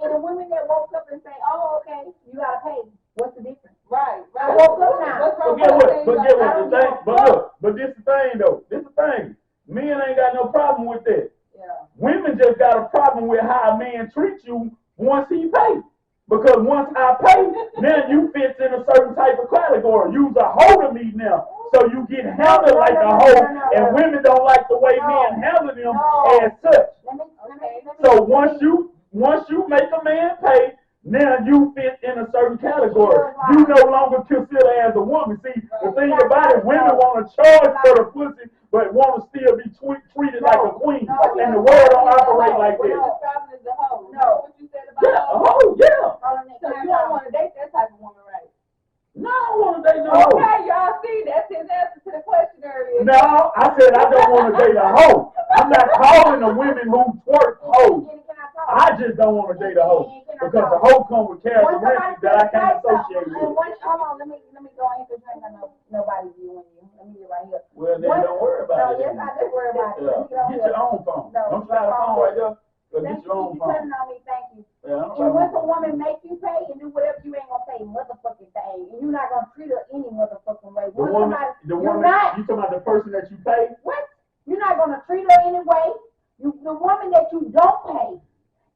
Speaker 3: In a woman that woke up and say, oh, okay, you gotta pay. What's the difference?
Speaker 2: Right.
Speaker 3: I woke up now.
Speaker 1: But get what? The thing. But look. But this the thing though. This the thing. Men ain't got no problem with that.
Speaker 3: Yeah.
Speaker 1: Women just got a problem with how a man treats you once he pays. Because once I pay, now you fit in a certain type of category. You's a hoe to me now. So you get handled like a hoe, and women don't like the way men handle them as such. So once you make a man pay, now you fit in a certain category. You no longer consider as a woman. See, the thing about it, women want to charge for the pussy, but want to still be treated like a queen. And the world don't operate like that.
Speaker 2: No.
Speaker 1: Yeah, a hoe, yeah.
Speaker 2: So you don't want to date that type of woman, right?
Speaker 1: No, I don't want to date no hoe.
Speaker 2: Okay, y'all see, that's his answer to the question earlier.
Speaker 1: No, I said I don't want to date a hoe. I'm not calling the women who twerk hoes. I just don't want to date a hoe because a hoe comes with characteristics that I can't associate with.
Speaker 3: Hold on, let me go in because I ain't got nobody viewing you. Let me get right here.
Speaker 1: Well, then don't worry about it.
Speaker 3: Yes, I do worry about it.
Speaker 1: Get your own phone. Don't you got a phone right there? Get your own phone.
Speaker 3: Thank you.
Speaker 1: Yeah,
Speaker 3: and once a woman make you pay and do whatever, you ain't gonna say motherfucking thing, and you're not gonna treat her any motherfucking way.
Speaker 1: The woman, you talking about the person that you pay?
Speaker 3: What? You're not gonna treat her any way. The woman that you don't pay,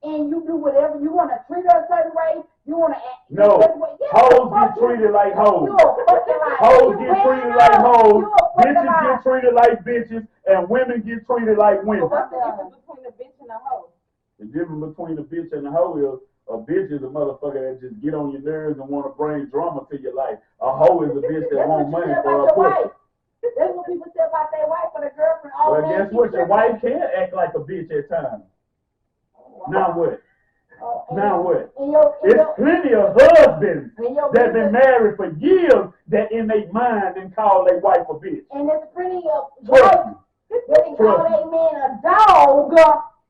Speaker 3: and you do whatever you want to treat her a certain way. You want to act.
Speaker 1: No, hoes get treated like hoes. Hoes get treated like hoes. Bitches get treated like bitches, and women get treated like women.
Speaker 2: What's the difference between a bitch and a hoe?
Speaker 1: The difference between a bitch and a hoe is a bitch is a motherfucker that just get on your nerves and want to bring drama to your life. A hoe is a bitch that want money for a pussy.
Speaker 3: That's what people say about their wife or their girlfriend.
Speaker 1: Well, guess what? Your wife can act like a bitch at times. Now what? Now what? It's plenty of husbands that been married for years that in their mind and call their wife a bitch.
Speaker 3: And there's plenty of wives. They can call their man a dog.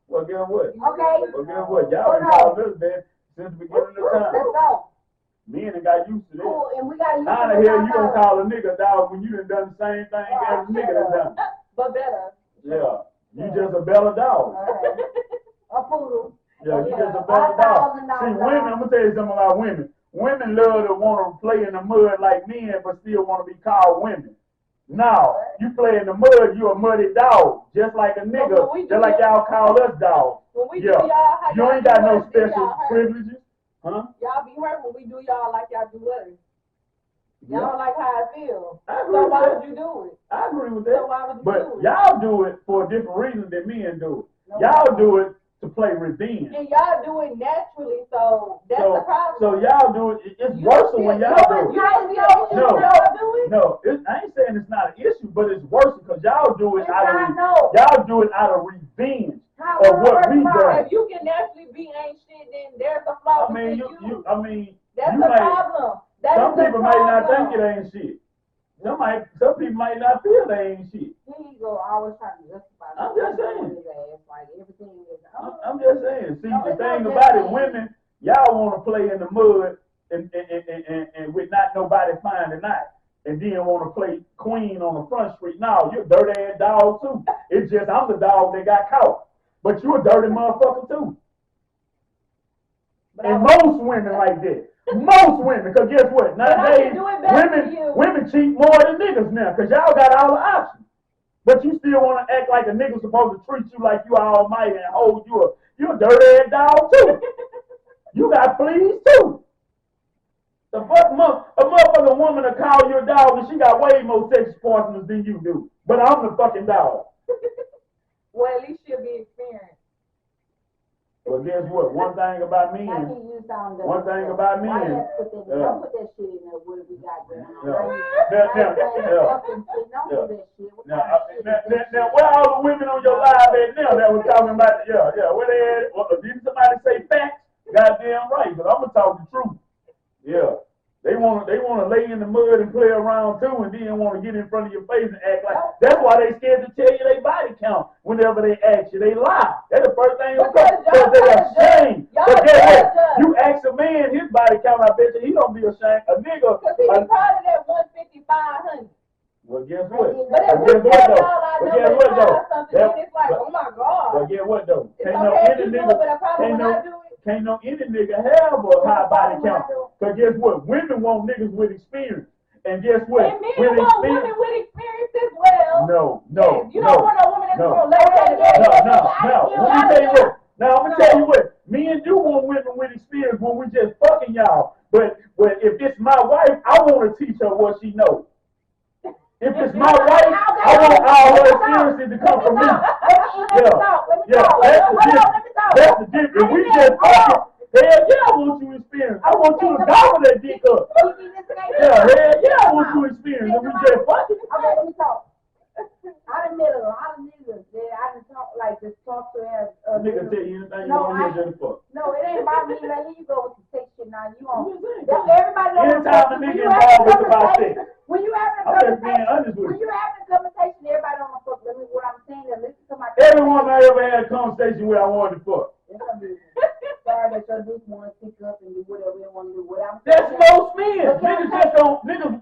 Speaker 1: Well, guess what?
Speaker 3: Okay?
Speaker 1: Well, guess what? Y'all been calling us that since the beginning of time.
Speaker 3: Let's go.
Speaker 1: Men done got used to this.
Speaker 3: Cool, and we gotta use
Speaker 1: How the hell you gonna call a nigga a dog when you done the same thing as a nigga done done?
Speaker 2: But better.
Speaker 1: Yeah. You just a better dog.
Speaker 3: Okay. A poodle.
Speaker 1: Yeah, you just a better dog. See, women, I'm gonna tell you something about women. Women love to want to play in the mud like men, but still want to be called women. No, you play in the mud, you a muddy dog, just like a nigga, just like y'all call us dogs.
Speaker 2: When we do y'all, how
Speaker 1: you
Speaker 2: y'all
Speaker 1: ain't got
Speaker 2: do
Speaker 1: no
Speaker 2: us,
Speaker 1: special privileges, huh?
Speaker 2: Y'all be hurt when we do y'all like y'all do us. Y'all don't like how I feel.
Speaker 1: I agree
Speaker 2: So
Speaker 1: with
Speaker 2: why
Speaker 1: that.
Speaker 2: would you do it?
Speaker 1: I agree with
Speaker 2: So
Speaker 1: that.
Speaker 2: why would you
Speaker 1: But
Speaker 2: do it?
Speaker 1: y'all do it for a different reason than men do it. Y'all do it to play revenge.
Speaker 2: And y'all do it naturally, so that's the problem.
Speaker 1: So y'all do it. It's worse when y'all do it.
Speaker 2: You don't see y'all do it?
Speaker 1: No, I ain't saying it's not an issue, but it's worse because y'all do it
Speaker 3: Y'all
Speaker 1: do it out of revenge of what we done.
Speaker 2: If you can naturally be ain't shit, then there's a flaw.
Speaker 1: I mean,
Speaker 2: that's the problem.
Speaker 1: Some people might not think it ain't shit. Some people might not feel they ain't shit.
Speaker 3: Here you go, always trying to justify.
Speaker 1: I'm just saying.
Speaker 3: Like everything is.
Speaker 1: I'm just saying. See, the thing about it, women, y'all want to play in the mud and with not nobody finding out, and then want to play queen on the front street. No, you're a dirty ass dog too. It's just I'm the dog that got caught, but you a dirty motherfucker too. And most women like that. Most women, because guess what? Nowadays, women cheat more than niggas now, because y'all got all the options. But you still want to act like a nigga supposed to treat you like you almighty and hold you up. You a dirty ass dog too. You got fleas too. The fuck a motherfucking woman to call you a dog and she got way more sex partners than you do. But I'm the fucking dog.
Speaker 2: Well, at least she'll be experienced.
Speaker 1: Well, guess what? One thing about men.
Speaker 3: Don't put that shit in there. What we got going on?
Speaker 1: Now, where all the women on your live at now that was talking about? Where they at? Didn't somebody say facts? Goddamn right, but I'm gonna talk the truth. Yeah. They want to lay in the mud and play around too, and then want to get in front of your face and act like. That's why they scared to tell you their body count. Whenever they ask you, they lie. That's the first thing because they ashamed. But guess what? You ask a man his body count, I bet you he don't be ashamed. A nigga.
Speaker 2: Because he be proud of that 155, 100.
Speaker 1: Well, guess what?
Speaker 2: But if we tell y'all I know they try something, then it's like, oh my God.
Speaker 1: But guess what though?
Speaker 2: It's okay if you do it, but I probably when I do it.
Speaker 1: Can't no any nigga have a high body count. Because guess what? Women want niggas with experience. And guess what?
Speaker 2: And men want women with experience as well.
Speaker 1: No.
Speaker 2: Yes, you don't want no woman that's going to lay
Speaker 1: No. Let me tell you what. Now, I'm going to tell you what. Men do want women with experience when we just fucking y'all. But if it's my wife, I want to teach her what she knows. If it's my wife, I want all her experiences to come from me. That's the difference. If we just fucking, hell yeah, I want you to experience. I want you to gobble that dick up. Hell yeah, I want you to experience. If we just fucking.
Speaker 3: Okay, let me talk. I done met a lot of niggas that I done talk to as
Speaker 1: nigga tell you anything you want to hear just fuck.
Speaker 3: No, it ain't about me. Like, here you go with the sex shit now. You on. Everybody knows.
Speaker 1: Anytime a nigga involved with about sex.
Speaker 3: When you having a conversation, everybody on the fuck. What I'm saying is listen to my.
Speaker 1: Every woman I ever had a conversation with, I wanted to fuck.
Speaker 3: Sorry that your dude want to pick up and do whatever they want to do.
Speaker 1: That's most men. Niggas just don't. Niggas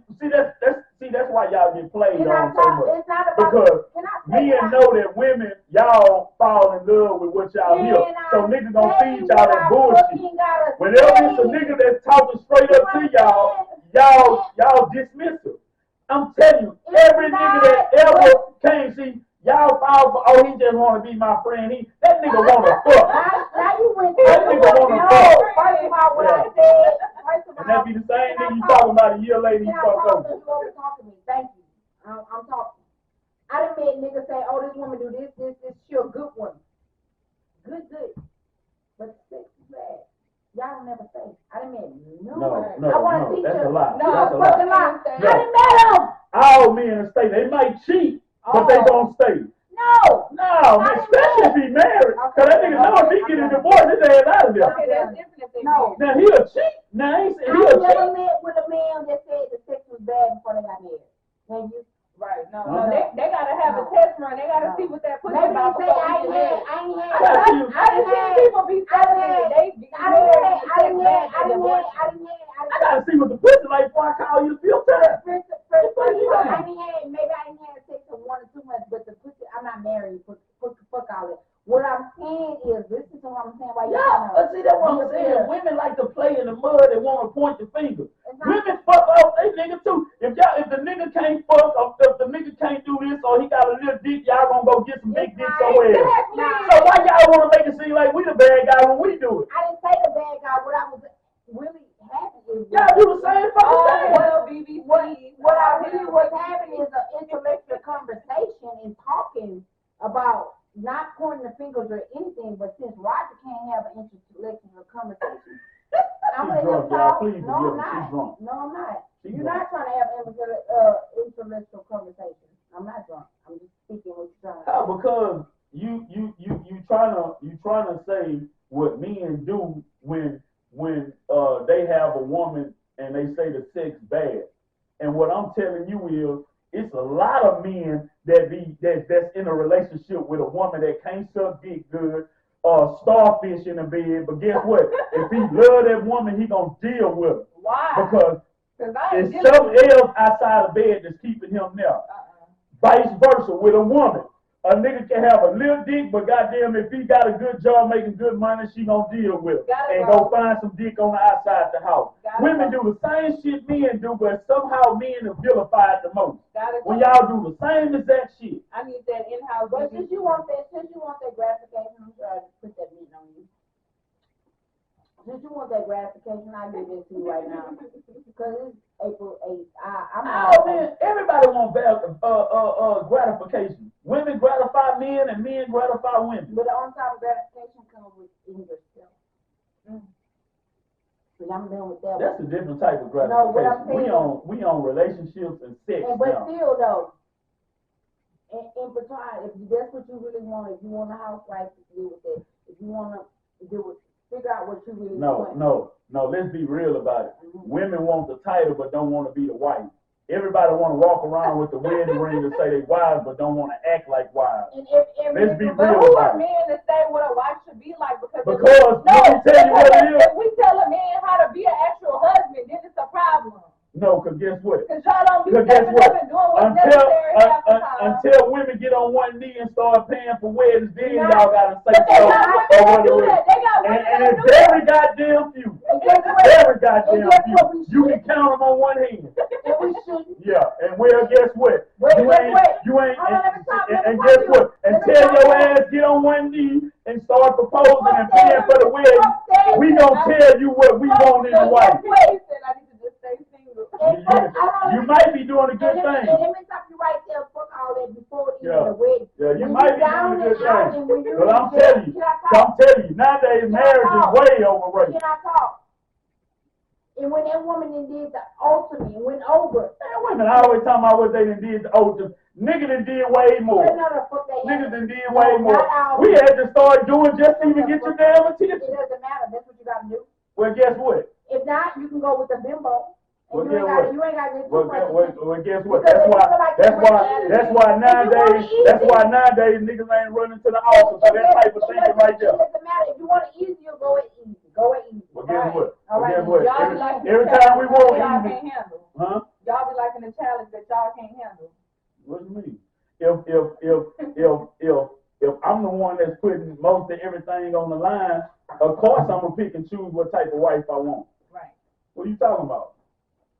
Speaker 1: that's why y'all get played on so much. Because men know that women, y'all fall in love with what y'all hear. So niggas gonna feed y'all that bullshit. Whenever it's a nigga that's talking straight up to y'all dismiss him. I'm telling you, every nigga that ever came, see, y'all fall for, oh, he just want to be my friend. That nigga want to fuck.
Speaker 3: Now you went
Speaker 1: that nigga want to fuck.
Speaker 3: First of all, what I said.
Speaker 1: And that be the same thing you talking about a year later, you fuck over.
Speaker 3: You always talk to me. Thank you. I'm talking. I done made niggas say, oh, this woman do this. She a good one. Good. But sex is bad. Y'all don't never say. I done met
Speaker 1: no,
Speaker 3: I want to teach
Speaker 1: that's
Speaker 3: you.
Speaker 1: a lie.
Speaker 3: No,
Speaker 1: that's a
Speaker 3: fucking
Speaker 1: lie.
Speaker 3: lie. I done met them.
Speaker 1: All men stay. They might cheat, but they gonna stay.
Speaker 3: No,
Speaker 1: man, especially if he married. Cause that nigga know if he get a divorce, his ass out of there.
Speaker 2: Okay, that's different.
Speaker 3: No.
Speaker 1: Now he'll cheat. Now he'll cheat.
Speaker 3: I never met with a man that said the sex was bad before they got married. Thank you.
Speaker 2: Right. No. They gotta have a test run. They gotta
Speaker 1: I gotta see what the pussy like before I call you to feel time.
Speaker 3: First, I didn't have, maybe I didn't have sex for 1 or 2 months, but the pussy, I'm not married. Fuck all that. What I'm saying is, listen to what I'm saying. Why you
Speaker 1: Yeah, but see, that's what I'm saying. Women like to play in the mud and want to point the finger. Women fuck off they nigga too. If the nigga can't fuck, or if the nigga can't do this, or he got a little dick, y'all gonna go get some big dick somewhere else. So why y'all wanna make it seem like we the bad guy when we do it?
Speaker 3: I didn't say the bad guy. What I was really happy is
Speaker 1: Y'all do the same fucking thing.
Speaker 3: What I really was having is an intellectual conversation and talking about not pointing the fingers or anything, but since Roger can't have an intellectual conversation, I'm letting him talk. No, I'm not. No, I'm not. You're not trying to have intellectual conversation. I'm not drunk. I'm just speaking what you're trying to say.
Speaker 1: Because you trying to say what men do when they have a woman and they say the sex bad. And what I'm telling you is, it's a lot of men that's in a relationship with a woman that can't suck dick good, starfish in the bed. But guess what? If he love that woman, he gonna deal with her.
Speaker 2: Why?
Speaker 1: Because it's something else outside of bed that's keeping him there. Vice versa with a woman. A nigga can have a little dick, but goddamn, if he got a good job making good money, she gonna deal with it and go find some dick on the outside the house. Women do the same shit men do, but somehow men are vilified the most. When y'all do the same exact shit.
Speaker 2: I need that in-house.
Speaker 3: But since you want that gratification, I'm sorry to put that meat on you. Since you want that gratification, I'll give it to you right now. Because it's April 8th.
Speaker 1: Man, everybody wants gratification. Women gratify men and men gratify women.
Speaker 3: But the only time gratification comes within yourself. So I'm done with that.
Speaker 1: That's a different type of gratification. No, what I'm saying, we on relationships and sex.
Speaker 3: But still though, in between, if that's what you really want, if you want a housewife to deal with it, if you want to do it, figure out what you really want.
Speaker 1: No, let's be real about it. Women want the title but don't want to be the wife. Everybody want to walk around with the wedding ring to say they wives but don't want to act like wives. Let's be real about it.
Speaker 2: But who are men to say what a wife should be like? Because
Speaker 1: let me tell you what it is.
Speaker 2: If we tell a man how to be an actual husband, then it's a problem.
Speaker 1: No, because guess what?
Speaker 2: Because y'all don't be stepping up and doing what's necessary half the time.
Speaker 1: Until women get on one knee and start paying for weddings, then y'all gotta say so. And it's very goddamn few. Very goddamn few. You can count them on one hand. Yeah, and well, guess what? You ain't. And guess what? Until your ass get on one knee and start proposing and paying for the wedding, we gonna tell you what we want in a wife. You might be doing a good thing.
Speaker 3: And let me stop you right there. Fuck all that before the wedding.
Speaker 1: Yeah, you might be doing a good thing. But I'm telling you, nowadays marriage is way overrated.
Speaker 3: Can I talk? And when that woman did the ultimate, went over.
Speaker 1: Man, women always talking about what they did the ultimate. Nigga done did way more. Niggas done did way more. We had to start doing just to even get your damn attention.
Speaker 3: It doesn't matter. That's what you got to do.
Speaker 1: Well, guess what?
Speaker 3: If not, you can go with the bimbo.
Speaker 1: Well,
Speaker 3: you ain't got to get too much.
Speaker 1: Well, guess what? That's why nowadays niggas ain't running to the altar for that type of thinking right there.
Speaker 3: It doesn't matter. If you want it easy, you'll go it easy. Go it easy.
Speaker 1: Well, guess what?
Speaker 3: Guess
Speaker 1: what? Every time we want
Speaker 2: easy,
Speaker 1: huh?
Speaker 2: Y'all be liking the challenge that y'all can't handle.
Speaker 1: What do you mean? If I'm the one that's putting most of everything on the line, of course I'm gonna pick and choose what type of wife I want.
Speaker 2: Right.
Speaker 1: What are you talking about?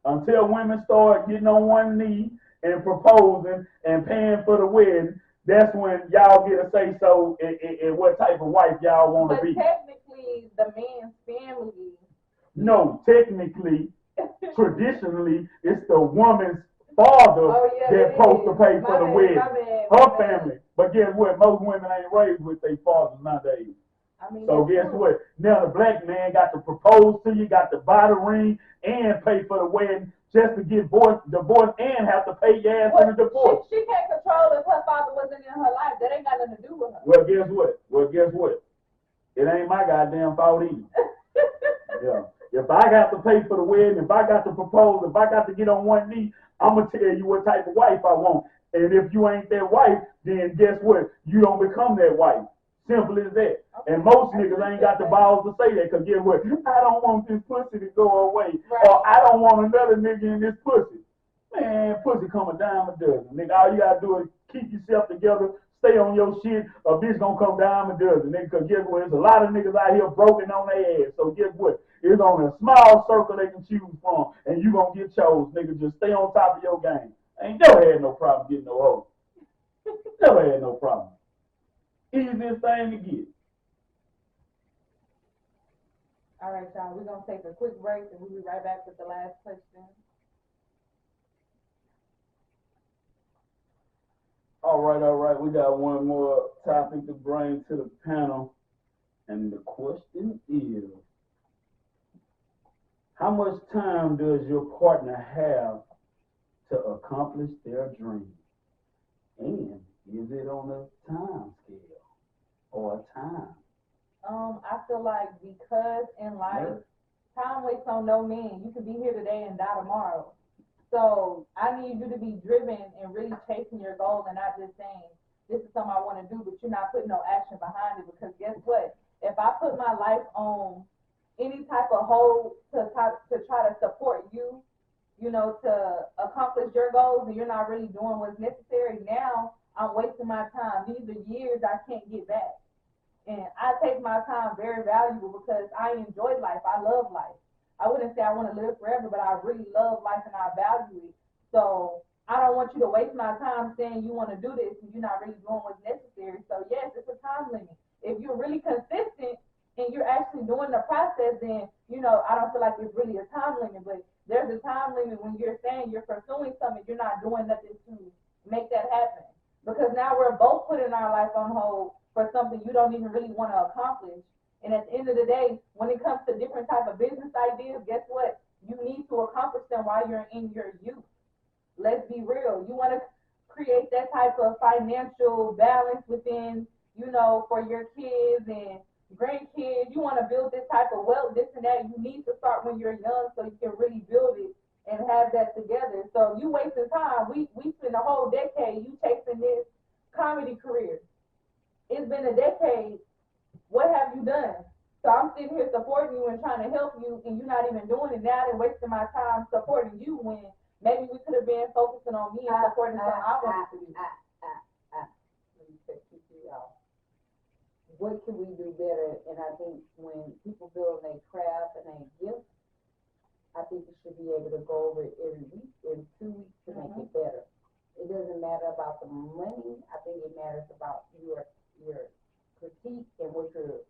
Speaker 1: Until women start getting on one knee and proposing and paying for the wedding, that's when y'all get a say so in what type of wife y'all want to be.
Speaker 2: But technically, the man's family.
Speaker 1: No, technically, traditionally, it's the woman's father that's supposed to pay for the wedding. Her family. But guess what? Most women ain't raised with their fathers nowadays. So guess what? Now the black man got to propose to you, got to buy the ring, and pay for the wedding just to get divorced and have to pay your ass in the divorce.
Speaker 2: She can't control if her father wasn't in her life. That ain't got nothing to do with her.
Speaker 1: Well, guess what? It ain't my goddamn fault either. Yeah. If I got to pay for the wedding, if I got to propose, if I got to get on one knee, I'm going to tell you what type of wife I want. And if you ain't that wife, then guess what? You don't become that wife. Simple as that.
Speaker 2: Okay.
Speaker 1: And most niggas ain't got the balls to say that, because guess what? I don't want this pussy to go away.
Speaker 2: Right.
Speaker 1: Or I don't want another nigga in this pussy. Man, pussy come a dime a dozen. Nigga, all you gotta do is keep yourself together, stay on your shit, a bitch gonna come dime a dozen, nigga, because guess what? There's a lot of niggas out here broken on their ass. So guess what? It's on a small circle they can choose from, and you gonna get chose, nigga. Just stay on top of your game. Ain't never had no problem getting no hoe. Never had no problem. Easiest thing to get.
Speaker 2: All right, y'all. We're gonna take a quick break and we'll be right back with the last question.
Speaker 1: All right. We got one more topic to bring to the panel, and the question is: how much time does your partner have to accomplish their dream? And is it on a time scale or a time?
Speaker 2: I feel like because in life, time waits on no man. You could be here today and die tomorrow. So I need you to be driven and really chasing your goals and not just saying, this is something I want to do, but you're not putting no action behind it. Because guess what? If I put my life on any type of hold to try to support you, you know, to accomplish your goals, and you're not really doing what's necessary, now I'm wasting my time. These are years I can't get back. And I take my time very valuable because I enjoy life. I love life. I wouldn't say I want to live forever, but I really love life and I value it. So I don't want you to waste my time saying you want to do this and you're not really doing what's necessary. So yes, it's a time limit. If you're really consistent and you're actually doing the process, then, you know, I don't feel like it's really a time limit. But there's a time limit when you're saying you're pursuing something, you're not doing nothing to make that happen. Because now we're both putting our life on hold for something you don't even really want to accomplish. And at the end of the day, when it comes to different type of business ideas, guess what? You need to accomplish them while you're in your youth. Let's be real. You want to create that type of financial balance within, you know, for your kids and grandkids. You want to build this type of wealth, this and that. You need to start when you're young so you can really build it and have that together. So you wasting time. We spent a whole decade you chasing this comedy career. It's been a decade. What have you done? So I'm sitting here supporting you and trying to help you, and you're not even doing it now. And wasting my time supporting you when maybe we could have been focusing on me and supporting something I wanted to do.
Speaker 3: Let me check you out. What can we do better? And I think when people build their craft and their gift, I think you should be able to go over it every week, every 2 weeks to make it better. It doesn't matter about the money. I think it matters about your critique and what your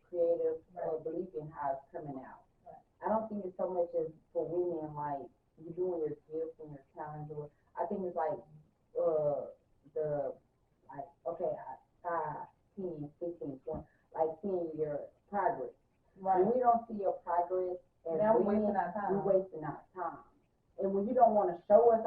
Speaker 3: creative belief in how it's coming out.
Speaker 2: Right.
Speaker 3: I don't think it's so much as for women like you doing your gifts and your talents. Or I think it's like okay, 5, 10, 15, 20, like seeing your progress.
Speaker 2: Right.
Speaker 3: When we don't see your progress,
Speaker 2: now we're wasting our time.
Speaker 3: We're wasting our time. And when you don't want to show us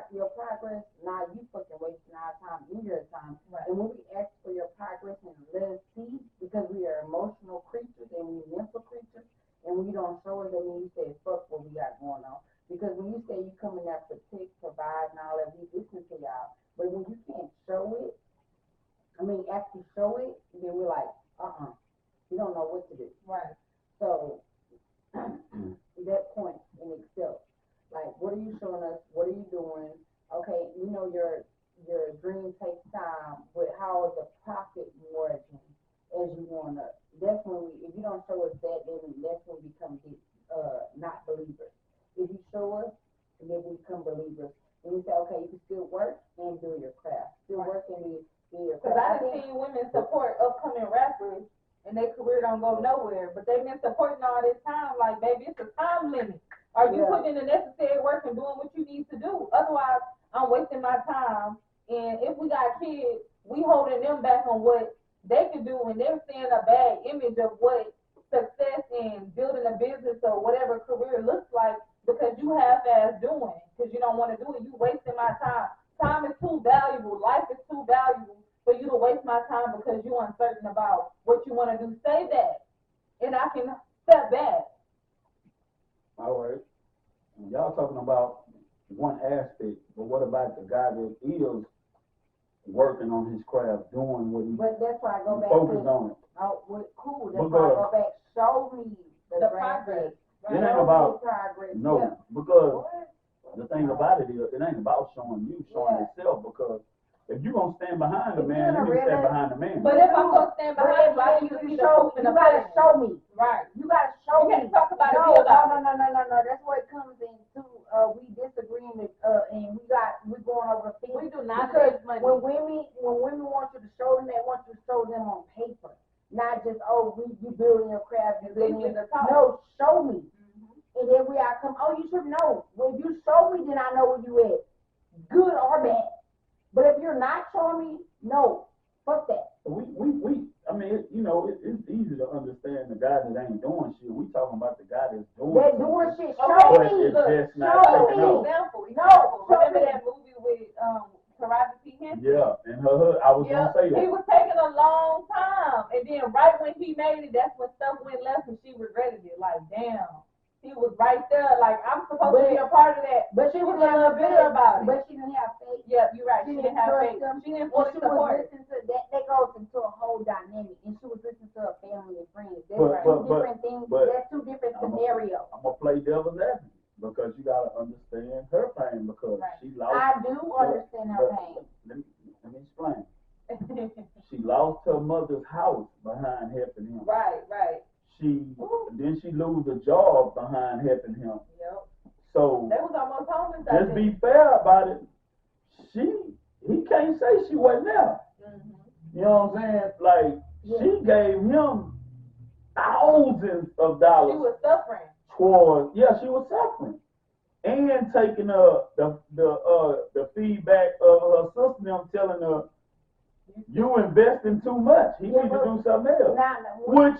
Speaker 3: your progress, now you fucking wasting our time and your time.
Speaker 2: Right.
Speaker 3: And when we ask for your progress and let us see, because we are emotional creatures and we mental creatures, and when you don't show us, that means you say, fuck what we got going on. Because when you say you coming there to protect, provide, and all that, we listen to y'all. But when you can't show it, actually show it, then we're like, we don't know what to do.
Speaker 2: Right.
Speaker 3: So, that point in itself. Like, what are you showing us? What are you doing? Okay, you know your dream takes time, but how is the profit margin as you want to? That's when if you don't show us that, then that's when we become not believers. If you show us, then we become believers. And we say, okay, you can still work and do your craft. Still work and do your craft.
Speaker 2: Because I've seen women support upcoming rappers and their career don't go nowhere, but they've been supporting all this time. Like, baby, it's a time limit. Are you putting in the necessary work and doing what you need to do? Otherwise, I'm wasting my time. And if we got kids, we holding them back on what they can do, and they're seeing a bad image of what success in building a business or whatever career looks like because you half-ass doing it because you don't want to do it. You wasting my time. Time is too valuable. Life is too valuable for you to waste my time because you're uncertain about what you want to do. Say that, and I can step back.
Speaker 1: All right. Y'all talking about one aspect, but what about the guy that is working on his craft, doing what he
Speaker 3: But that's why I go back
Speaker 1: focused
Speaker 3: to,
Speaker 1: on it.
Speaker 3: oh, well, cool, that's why I go back, show me the
Speaker 2: progress.
Speaker 1: It ain't
Speaker 3: Show
Speaker 1: about
Speaker 3: me progress.
Speaker 1: no,
Speaker 3: Yeah.
Speaker 1: because
Speaker 3: What?
Speaker 1: the thing about it is, it ain't about showing you, showing
Speaker 3: Yeah.
Speaker 1: yourself. Because if you gonna stand behind the
Speaker 3: If
Speaker 1: man,
Speaker 3: you're
Speaker 1: you
Speaker 3: in
Speaker 1: need
Speaker 3: a
Speaker 1: to stand
Speaker 3: real-
Speaker 1: behind the man.
Speaker 2: But if I'm gonna stand
Speaker 3: But
Speaker 2: behind
Speaker 3: if
Speaker 2: you, I
Speaker 3: you
Speaker 2: need to see the
Speaker 3: show,
Speaker 2: proof in
Speaker 3: you
Speaker 2: the
Speaker 3: gotta
Speaker 2: pudding.
Speaker 3: show me.
Speaker 2: Right.
Speaker 3: You gotta show
Speaker 2: You
Speaker 3: me.
Speaker 2: can't talk about it,
Speaker 3: No,
Speaker 2: be about it.
Speaker 3: no. That's what it comes into. We disagreeing with, and we going over things.
Speaker 2: We do not
Speaker 3: Because
Speaker 2: lose money.
Speaker 3: when women want you to show them, they want you to show them on paper, not just you building your craft, you building
Speaker 2: Visually
Speaker 3: it.
Speaker 2: the talk.
Speaker 3: No, show me,
Speaker 2: Mhm.
Speaker 3: and then I come. Oh, you should know. When you show me, then I know where you at, good or bad. But if you're not showing me, no, fuck that.
Speaker 1: I mean, it's easy to understand the guy that ain't doing shit. We talking about the guy that's doing
Speaker 3: They're
Speaker 1: something.
Speaker 3: doing shit.
Speaker 2: Okay,
Speaker 3: Show
Speaker 1: but
Speaker 3: me.
Speaker 1: it's just not
Speaker 3: Show
Speaker 1: taking
Speaker 3: me.
Speaker 1: off.
Speaker 2: Example.
Speaker 3: No,
Speaker 2: Remember
Speaker 3: show me.
Speaker 2: that movie with Taraji P. Henson?
Speaker 1: Yeah, and I was
Speaker 2: Yeah,
Speaker 1: gonna say
Speaker 2: he
Speaker 1: that.
Speaker 2: was taking a long time, and then right when he made it, that's when stuff went left, and she regretted it. Like, damn, he was right there. Like, I'm supposed to be a part of that,
Speaker 3: But she was
Speaker 2: a little bitter about it.
Speaker 3: But she didn't have faith.
Speaker 2: Yeah, you're right.
Speaker 3: She
Speaker 2: She
Speaker 3: didn't
Speaker 2: didn't have
Speaker 3: trust
Speaker 2: faith.
Speaker 3: them.
Speaker 2: She didn't
Speaker 3: And
Speaker 2: fully
Speaker 3: she was
Speaker 2: support it.
Speaker 3: listening to that goes into a whole dynamic, and she was listening to her family and friends. That's
Speaker 1: But-
Speaker 3: two
Speaker 1: but-
Speaker 3: different things.
Speaker 1: but-
Speaker 3: That's two different scenarios.
Speaker 1: I'm gonna play devil's advocate because you gotta understand her pain because
Speaker 2: Right.
Speaker 1: she lost.
Speaker 3: I do understand her
Speaker 1: but-
Speaker 3: pain.
Speaker 1: Let me explain. She lost her mother's house behind helping him.
Speaker 2: Right.
Speaker 1: Then she lose a job behind helping him.
Speaker 2: Yep.
Speaker 1: So
Speaker 2: They was almost homeless. I
Speaker 1: just be
Speaker 2: think.
Speaker 1: fair about it. He can't say she wasn't there.
Speaker 2: Mhm.
Speaker 1: You know what I'm saying? Like she gave him thousands of dollars
Speaker 2: She was suffering.
Speaker 1: towards. Yeah, she was suffering and taking the feedback of her sister them telling her you investing too much. He need to do something else.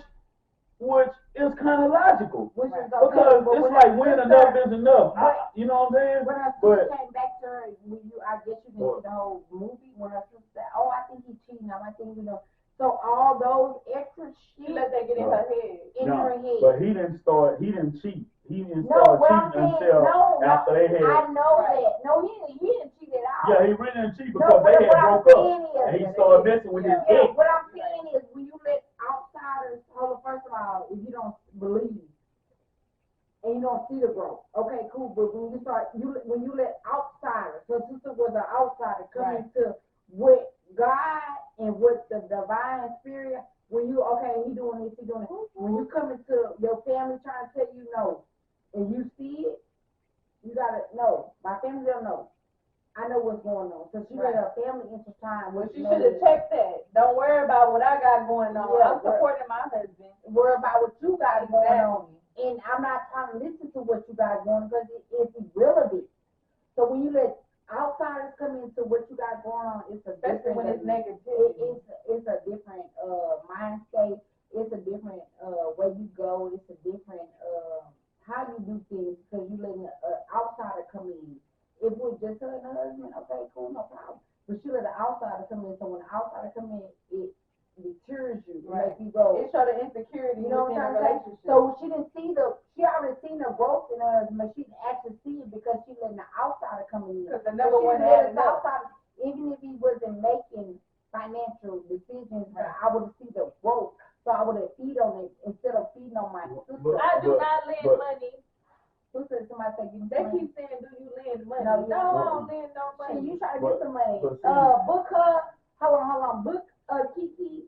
Speaker 1: Which is kind of logical.
Speaker 3: Which is okay,
Speaker 1: Because
Speaker 3: but
Speaker 1: it's
Speaker 3: when
Speaker 1: like
Speaker 3: her
Speaker 1: when
Speaker 3: sister-
Speaker 1: enough is enough.
Speaker 3: but-
Speaker 1: You know what I'm saying?
Speaker 3: When her
Speaker 1: But-
Speaker 3: sister came back to her, I guess you didn't see the whole movie. When her sister said, "Oh, I think he's cheating. I think So all those extra
Speaker 2: She
Speaker 3: shit
Speaker 2: let that get in her head.
Speaker 3: in
Speaker 1: No,
Speaker 3: her head.
Speaker 1: but he didn't cheat. He didn't
Speaker 3: No,
Speaker 1: start
Speaker 3: what I'm
Speaker 1: cheating
Speaker 3: saying,
Speaker 1: until after they had.
Speaker 3: I know
Speaker 2: Right.
Speaker 3: that. No, he didn't cheat at all.
Speaker 1: Yeah, he really didn't cheat
Speaker 3: No,
Speaker 1: because
Speaker 3: but
Speaker 1: they
Speaker 3: what
Speaker 1: had
Speaker 3: I'm
Speaker 1: broke
Speaker 3: saying
Speaker 1: up.
Speaker 3: is-
Speaker 1: And he started messing with his
Speaker 3: Yeah,
Speaker 1: ex.
Speaker 3: what I'm saying is when you let outsiders, hold on, first of all, if you don't believe and you don't see the growth, okay, cool. But when you let outsiders, so sister was an outsider come
Speaker 2: Right.
Speaker 3: into what God and what the divine spirit, when you he doing this, he doing it. When you come into your family trying to tell you no, and you see it, you gotta know. My family don't know. I know what's going on. So she let her family intertwine.
Speaker 2: Well, she should have checked that. Don't worry about what I got going on.
Speaker 3: Yeah,
Speaker 2: I'm supporting my husband.
Speaker 3: Worry about what you got going
Speaker 2: Exactly.
Speaker 3: on. And I'm not trying to listen to what you got going on because it's irrelevant. So when you let outsiders come into what you got going on, it's a
Speaker 2: Especially
Speaker 3: different
Speaker 2: when it's negative.
Speaker 3: it's a different mind state. It's a different way you go. It's a different how you do things because you letting an outsider come in. If we're just her and her husband, okay, cool, no problem. But she let an outsider come in. So when the outsider come in, it deters you.
Speaker 2: Right.
Speaker 3: Make you go.
Speaker 2: It showed the insecurity
Speaker 3: You know what
Speaker 2: within
Speaker 3: I'm
Speaker 2: a
Speaker 3: trying to say?
Speaker 2: relationship.
Speaker 3: So she already seen the growth in her, but she didn't actually see it because she letting the outsider come in.
Speaker 2: Because the number
Speaker 3: But she
Speaker 2: one
Speaker 3: didn't let
Speaker 2: added
Speaker 3: the
Speaker 2: up.
Speaker 3: outsider, even if he wasn't making financial decisions, I would have seen the growth. So I would have feed on it instead of feeding on my sister.
Speaker 2: I do not lend money.
Speaker 3: Who said somebody say give me
Speaker 2: They
Speaker 3: money?
Speaker 2: keep saying, do you lend money?
Speaker 3: No,
Speaker 2: No, I don't lend no
Speaker 3: See,
Speaker 2: money.
Speaker 3: you try to get some money.
Speaker 1: but see-
Speaker 3: Book her. Hold on. Book Kiwi,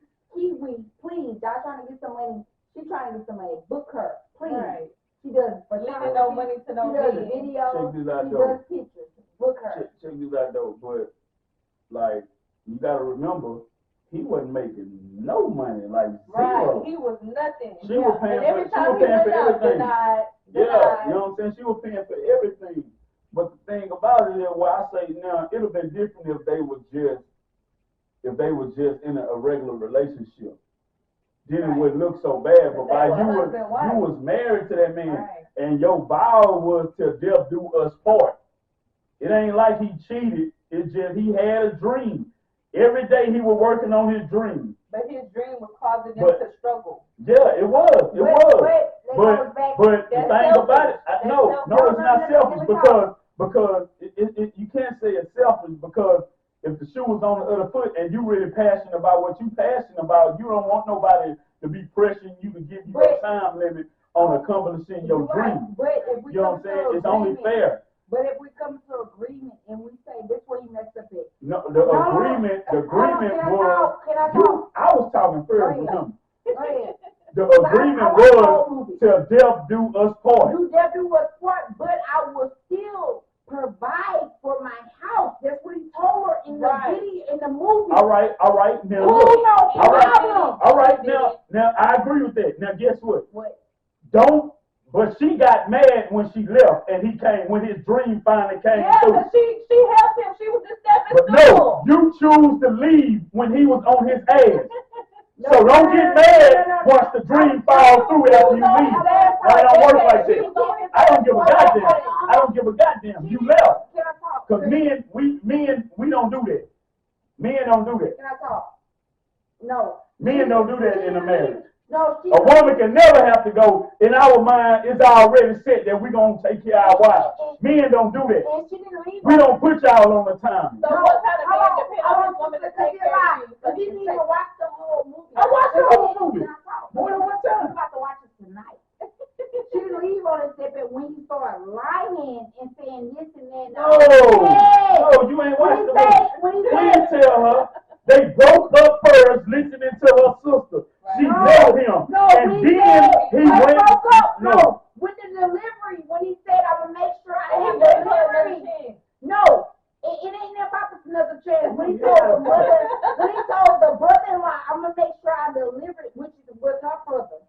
Speaker 3: please. Y'all trying to get some money. She trying to get some money. Book her, please.
Speaker 2: Right.
Speaker 3: She does
Speaker 2: Lending no money to no
Speaker 3: She does
Speaker 2: man.
Speaker 3: videos.
Speaker 1: Check this out,
Speaker 3: She
Speaker 1: though.
Speaker 3: does pictures. Book her.
Speaker 1: Check this out though, but like you gotta remember, he wasn't making no money, like
Speaker 2: Right.
Speaker 1: zero.
Speaker 2: He was nothing.
Speaker 1: She was paying
Speaker 2: And every
Speaker 1: for
Speaker 2: time he went out, denied.
Speaker 1: Yeah, you know what I'm saying? She was paying for everything. But the thing about it is, what I say now, it'd have been different if they were just in a regular relationship. Then it wouldn't look so bad. But
Speaker 2: They
Speaker 1: by
Speaker 2: were
Speaker 1: you
Speaker 2: husband and wife.
Speaker 1: was married to that man,
Speaker 2: Right.
Speaker 1: and your vow was to death do us part. It ain't like he cheated. It's just he had a dream. Every day he was working on his dream.
Speaker 2: But his dream was causing them
Speaker 1: But-
Speaker 2: to struggle.
Speaker 1: Yeah, it was. It was. But the
Speaker 2: That's
Speaker 1: thing
Speaker 2: selfish.
Speaker 1: about it,
Speaker 2: That's
Speaker 1: no,
Speaker 2: selfish.
Speaker 1: it's not selfish because you can't say it's selfish because if the shoe was on the other foot and you really passionate about what you passionate about, you don't want nobody to be pressuring you to give you a time limit on accomplishing your dream.
Speaker 3: But if we
Speaker 1: You know what I'm saying? It's only fair.
Speaker 3: But if we come to agreement and we say this way you messed up at.
Speaker 1: No, the agreement was I was talking first with him.
Speaker 3: Go ahead.
Speaker 1: The agreement was till death do us part.
Speaker 3: Do death do us part, but I will still provide for my house. That's what he told her in the video, in the movie.
Speaker 1: All right. Now look. All right. Now I agree with that. Now guess what?
Speaker 3: What?
Speaker 1: But she got mad when she left, and he came when his dream finally came through.
Speaker 2: Yeah, but she helped him. She was the stepping
Speaker 1: But
Speaker 2: stool.
Speaker 1: no, you choose to leave when he was on his ass. So don't get mad once the dream falls through after you leave. No, it don't work like that. I don't give a goddamn. You left. Because men, we don't do that. Men don't do that.
Speaker 3: Can I talk? No.
Speaker 1: Men don't do that in a marriage.
Speaker 3: No,
Speaker 1: a woman can never have to go. In our mind, it's already set that we're going to take care of our wives. Men don't do that. We don't put y'all on the time.
Speaker 2: So what kind of man depends on this woman to take care of you?
Speaker 3: But you didn't even watch the whole movie.
Speaker 1: I watched the whole movie. More than one time.
Speaker 3: I'm about to watch it tonight. She leave on the step when you start lying and saying this and that.
Speaker 1: No, you ain't watched the movie. Please tell her they broke up first listening to her sister. She loved him. And then he went.
Speaker 3: No. With the delivery, when he said, I will make sure I have delivery. No. It ain't about another chance. When he told the brother-in-law, I'm going to make sure I deliver it, which was her brother.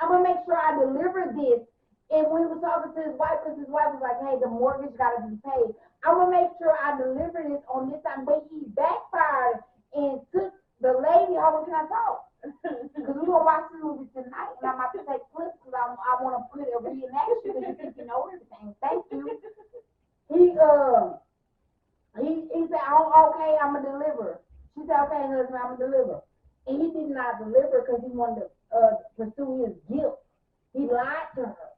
Speaker 3: I'm going to make sure I deliver this. And when he was talking to his wife, because his wife was like, hey, the mortgage got to be paid. I'm going to make sure I deliver this on this time. But he backfired and took the lady. How can I talk? Because we're going to watch this movie tonight, and I'm about to take clips because I want to put a reenaction because you think you know everything. Thank you. He said, oh, okay, I'm going to deliver. She said, okay, husband, I'm going to deliver. And he did not deliver because he wanted to pursue his guilt. He lied to her.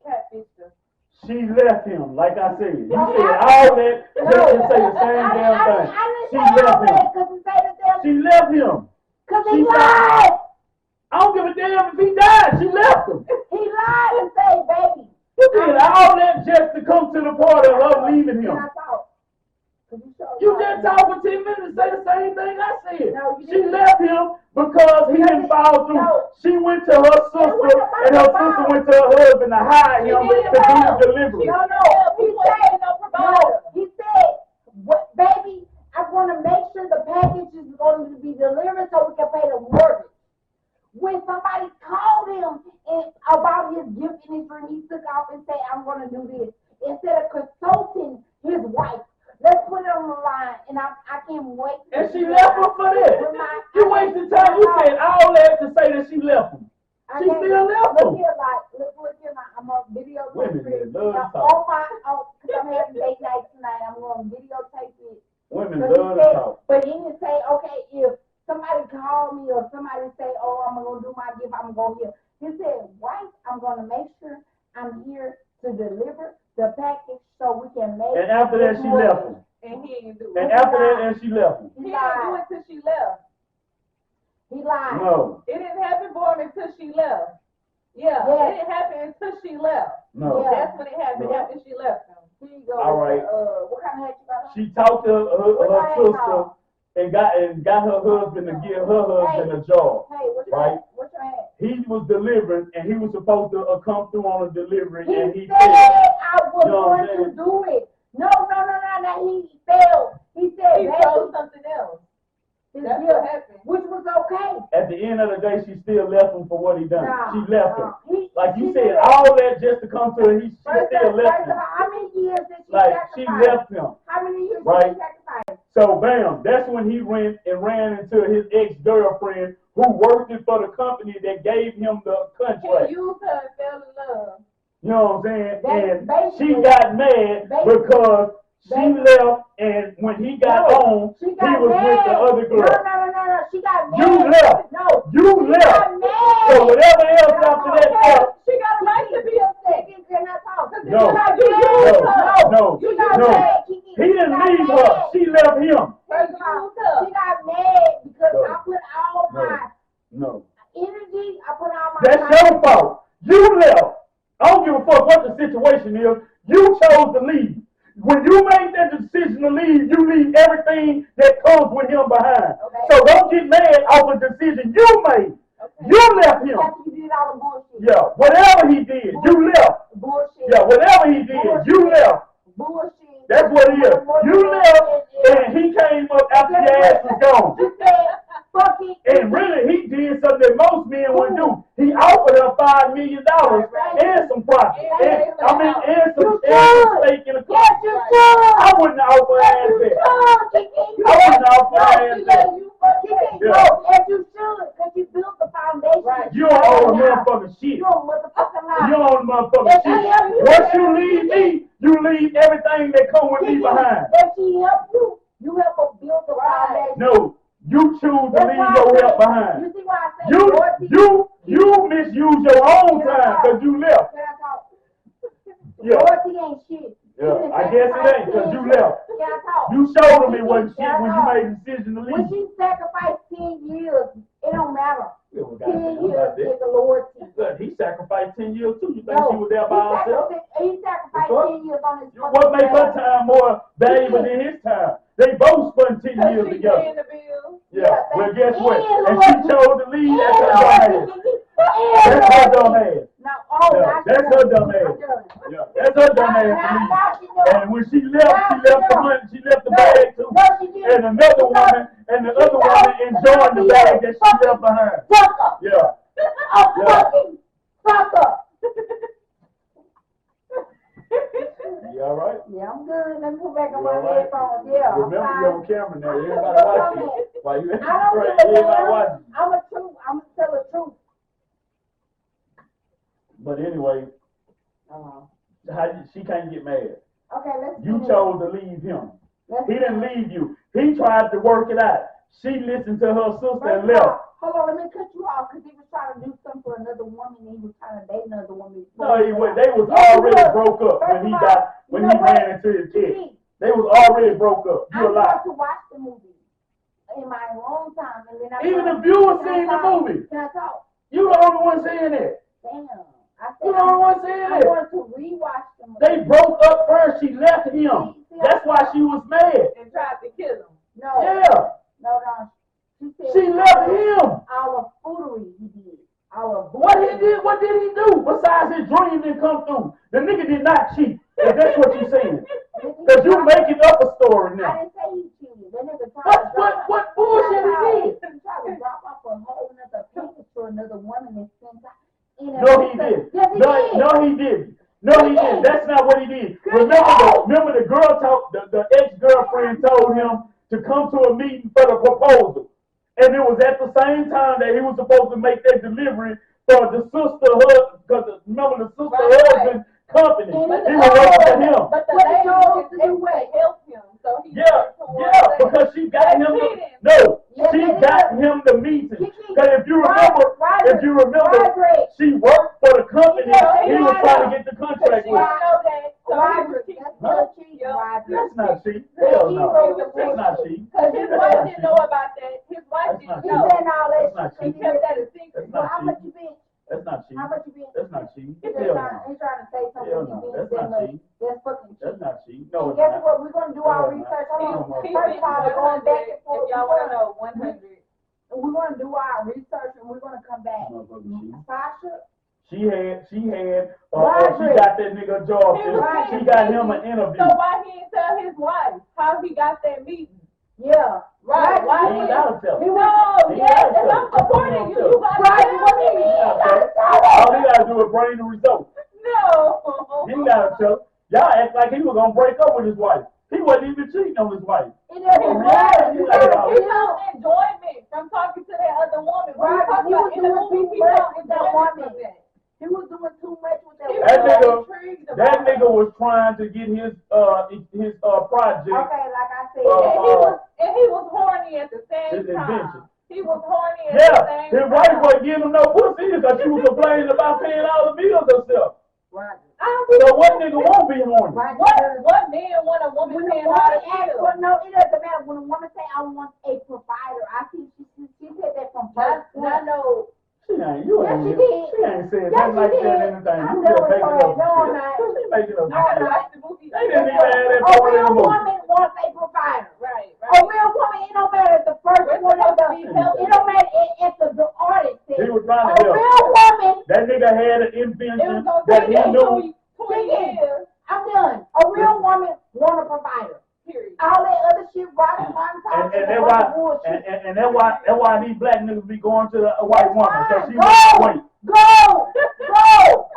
Speaker 3: Catfished her.
Speaker 1: She left him, like I said. You said all that just to say the same damn thing. She left him. She left him.
Speaker 3: Because he lied.
Speaker 1: I don't give a damn if he died. She left him.
Speaker 3: He lied and said, baby.
Speaker 1: He did all that just to come to the part of her leaving him. You just talked for 10 minutes and say the same thing I said. No, she left him because he didn't follow through. No. She went to her sister, and her sister went to her husband to hire him to do the delivery.
Speaker 3: He said, baby, I want to make sure the package is going to be delivered so we can pay the mortgage. When somebody called him about his gift in his dream, he took off and said, I'm going to do this. Instead of consulting his wife, let's put it on the line, and I can't wait.
Speaker 1: And she left him for that. You wasted time. You said all that to say that she left him. She still left him.
Speaker 3: Look here, I'm on video.
Speaker 1: Women love to
Speaker 3: talk. Because I'm having date night tonight, I'm going to videotape it.
Speaker 1: Women love to talk.
Speaker 3: But he didn't say, okay, if somebody call me or somebody say, oh, I'm going to do my gift, I'm going to go here. He said, wife, I'm going to make sure I'm here to deliver the package so we can make.
Speaker 1: And after that, she left him.
Speaker 2: And he didn't do it.
Speaker 1: And after that, she left him.
Speaker 2: He didn't do it till she left.
Speaker 3: He lied.
Speaker 1: No.
Speaker 2: It didn't happen for him until she left. Yeah. It didn't happen until she left.
Speaker 1: No.
Speaker 2: Yeah. That's when it happened, after she left him.
Speaker 3: Here you go.
Speaker 1: All right.
Speaker 3: What kind of hat you got on?
Speaker 1: She talked to her sister and got her husband to give her husband a job.
Speaker 3: Hey, what's your
Speaker 1: right?
Speaker 3: What's your hat?
Speaker 1: He was delivering, and he was supposed to come through on a delivery, and he
Speaker 3: said I was going to do it. No. He failed. He said
Speaker 2: he chose something else. That's what happened.
Speaker 3: Which was okay.
Speaker 1: At the end of the day, she still left him for what he done. She left him. Like you
Speaker 3: she
Speaker 1: said, all that just to come to her, she still left him.
Speaker 3: How many years did she
Speaker 1: sacrifice?
Speaker 3: She
Speaker 1: left him.
Speaker 3: How many years did she sacrifice?
Speaker 1: So, bam, that's when he went and ran into his ex-girlfriend who worked for the company that gave him the contract.
Speaker 2: He used her and fell in love.
Speaker 1: You know what I'm saying? And she got mad because she left, and when he got home, he was with the other girl.
Speaker 3: No. She got mad.
Speaker 1: You left.
Speaker 3: No.
Speaker 1: You left. So whatever else after that,
Speaker 2: she got a right to be upset.
Speaker 1: No. He didn't leave her. She left him.
Speaker 3: She got mad because I put all my energy, I put all my
Speaker 1: That's
Speaker 3: time.
Speaker 1: your fault. You left. I don't give a fuck what the situation is. You chose to leave. When you make that decision to leave, you leave everything that comes with him behind.
Speaker 3: Okay.
Speaker 1: So don't get mad off a decision you made. Okay. You left him.
Speaker 3: After you did all the bullshit.
Speaker 1: Yeah, whatever he did, you left.
Speaker 3: Bullshit.
Speaker 1: Yeah, whatever he did, you left.
Speaker 3: Bullshit.
Speaker 1: That's what it is. You left, and he came up after your ass was gone.
Speaker 3: You said, fuck it.
Speaker 1: And really, he did something that most men wouldn't do. He offered her $5 million and some profit. And some stake in the company.
Speaker 3: Yes, you should.
Speaker 1: I wouldn't offer her ass that. I wouldn't offer her ass that.
Speaker 3: Yes, you should, because you built the foundation.
Speaker 1: Right. You don't own a motherfucking shit.
Speaker 3: You don't motherfucking lie.
Speaker 1: You don't own a motherfucking shit. Once you leave me, you leave everything that come with me behind.
Speaker 3: If she helped you, you help her build the foundation.
Speaker 1: No, you choose to leave your help behind.
Speaker 3: You see why I say
Speaker 1: you misuse your own time because you left.
Speaker 3: Loyalty ain't shit.
Speaker 1: Yeah, I guess it ain't because you left. You showed me what shit when you made a decision to leave.
Speaker 3: When she sacrificed 10 years, it don't matter. 10 years is the loyalty.
Speaker 1: Good. He sacrificed 10 years too. You think she was there by herself?
Speaker 3: He sacrificed 10 years on his
Speaker 1: What makes her time more valuable than his time? They both spent 10 years together. Yeah. Well, guess what? And she chose to leave. That's her dumb ass. That's her dumb ass. That's her dumb ass. Yeah. That's her dumb ass to leave. And when she left the money, she left the bag too. And another woman, and the other woman enjoying the bag that she left behind. Yeah.
Speaker 3: Fucker.
Speaker 1: You all right?
Speaker 3: Yeah, I'm good. Let me put back on my
Speaker 1: right?
Speaker 3: headphones. Yeah.
Speaker 1: Remember, you're on camera now. Everybody watching. While you
Speaker 3: I don't give a
Speaker 1: everybody watching.
Speaker 3: I'm gonna tell the truth.
Speaker 1: But anyway, she can't get mad.
Speaker 3: Okay, let's.
Speaker 1: You chose to leave him. He didn't leave you. He tried to work it out. She listened to her sister and left.
Speaker 3: Hold on, let me cut you off because he was trying to do something for another woman and he was trying to date another woman.
Speaker 1: No, they was already broke up when he ran into his kid. They was already broke up. You a lie.
Speaker 3: I want to watch the movie in my long time, and then
Speaker 1: even if you were seeing the movie,
Speaker 3: can I talk?
Speaker 1: You the only one saying it.
Speaker 3: Damn.
Speaker 1: You the only one saying it.
Speaker 3: I want to rewatch the movie.
Speaker 1: They broke up first. She left him. That's why she was mad.
Speaker 2: And tried to kill him.
Speaker 3: No.
Speaker 1: Yeah.
Speaker 3: No.
Speaker 1: She left him.
Speaker 3: Our foolery he did.
Speaker 1: What did he do? Besides his dream didn't come through. The nigga did not cheat. If that's what you're saying. Because you making up a story now.
Speaker 3: I didn't say he cheated. That nigga tried
Speaker 1: what bullshit he did?
Speaker 3: He tried to drop off a whole nother package to another woman and spend time.
Speaker 1: No, he didn't.
Speaker 3: Yes, he did.
Speaker 1: No, he didn't. No, he didn't. That's not what he did. Remember the girl the ex-girlfriend told him to come to a meeting for the proposal. And it was at the same time that he was supposed to make that delivery for the sisterhood, because remember the husband company. He was working for him.
Speaker 2: But the lady didn't help him. So he
Speaker 1: because she got him the meeting. Because if you remember, she worked for the company he was trying to get the contract with. That's not cheating. Hell no. That's not cheating.
Speaker 2: Because his wife didn't know about that. His wife didn't know.
Speaker 1: That's not
Speaker 2: He
Speaker 1: cheating.
Speaker 2: kept that a secret.
Speaker 3: How much you been?
Speaker 1: That's not cheating.
Speaker 3: How much you been?
Speaker 1: That's not cheating.
Speaker 3: He's
Speaker 1: Hell
Speaker 3: trying to say something.
Speaker 1: Hell no. That's not cheating.
Speaker 3: That's fucking cheating.
Speaker 1: That's not cheating. No,
Speaker 3: And
Speaker 1: it's
Speaker 3: guess
Speaker 1: not.
Speaker 3: what? We're gonna do our research. Hold on. First of all, we're going back and forth.
Speaker 2: If y'all want to know, 100.
Speaker 3: We're gonna do our research and we're gonna come back. Sasha.
Speaker 1: She got that nigga a job. She got him an interview.
Speaker 2: So why he didn't tell his wife how he got that meeting?
Speaker 3: Yeah.
Speaker 2: Right. Why
Speaker 1: He ain't gotta tell.
Speaker 2: Yes, and I'm supporting you. You got
Speaker 3: Right.
Speaker 2: to tell me.
Speaker 1: All he gotta do is bring the results.
Speaker 2: No.
Speaker 1: He ain't gotta tell. Y'all act like he was gonna break up with his wife. He wasn't even cheating on his wife.
Speaker 3: It doesn't matter.
Speaker 2: He found enjoyment from talking to that other woman.
Speaker 3: Right. He was doing too much with that woman. He was doing too much with that woman.
Speaker 1: That nigga was trying to get his project.
Speaker 3: Okay, like I said.
Speaker 2: And he was horny at the same
Speaker 1: His
Speaker 2: time.
Speaker 1: invention.
Speaker 2: He was horny at the same time.
Speaker 1: His wife wasn't giving him no pussy because she was complaining about paying all the bills herself.
Speaker 3: Roger.
Speaker 1: So what nigga won't be horny?
Speaker 2: What man want a woman
Speaker 3: When a
Speaker 2: paying
Speaker 3: woman
Speaker 2: all the
Speaker 3: asks
Speaker 2: bills?
Speaker 3: for, no, it doesn't matter. When a woman say, I want a provider, I think she said that from first.
Speaker 2: I know.
Speaker 1: She ain't. You
Speaker 3: Yes,
Speaker 1: ain't.
Speaker 3: she did.
Speaker 1: She ain't said
Speaker 3: Yes,
Speaker 1: nothing
Speaker 3: she
Speaker 1: like
Speaker 3: did.
Speaker 1: that. Anything.
Speaker 3: I'm
Speaker 1: You
Speaker 3: done
Speaker 1: just
Speaker 3: with
Speaker 1: making
Speaker 3: her.
Speaker 1: up
Speaker 3: No,
Speaker 1: some
Speaker 3: I'm not.
Speaker 1: shit. She making up
Speaker 2: I
Speaker 1: some
Speaker 2: gotta
Speaker 1: shit.
Speaker 2: watch the movie.
Speaker 1: They didn't even have that
Speaker 3: A
Speaker 1: part in the
Speaker 3: real
Speaker 1: movie.
Speaker 3: woman wants a provider.
Speaker 2: Right.
Speaker 3: A real woman, it don't matter if the first
Speaker 2: We're
Speaker 3: one of
Speaker 2: supposed to
Speaker 3: the,
Speaker 2: be
Speaker 3: it
Speaker 2: healthy.
Speaker 3: don't matter if the artist says.
Speaker 1: He was trying
Speaker 3: A
Speaker 1: to help.
Speaker 3: real woman,
Speaker 1: That nigga had an
Speaker 2: It was
Speaker 1: invention
Speaker 2: gonna
Speaker 1: that
Speaker 2: take
Speaker 1: he
Speaker 2: you
Speaker 1: knew.
Speaker 2: 20 years.
Speaker 3: I'm done. A real woman want a provider.
Speaker 2: Period.
Speaker 3: All that other shit, rotten
Speaker 1: And
Speaker 3: talking,
Speaker 1: that's
Speaker 3: a bunch
Speaker 1: why,
Speaker 3: of bullshit.
Speaker 1: and that's why these black niggas be going to the white woman because she
Speaker 3: Go!
Speaker 1: won't wait.
Speaker 3: Go!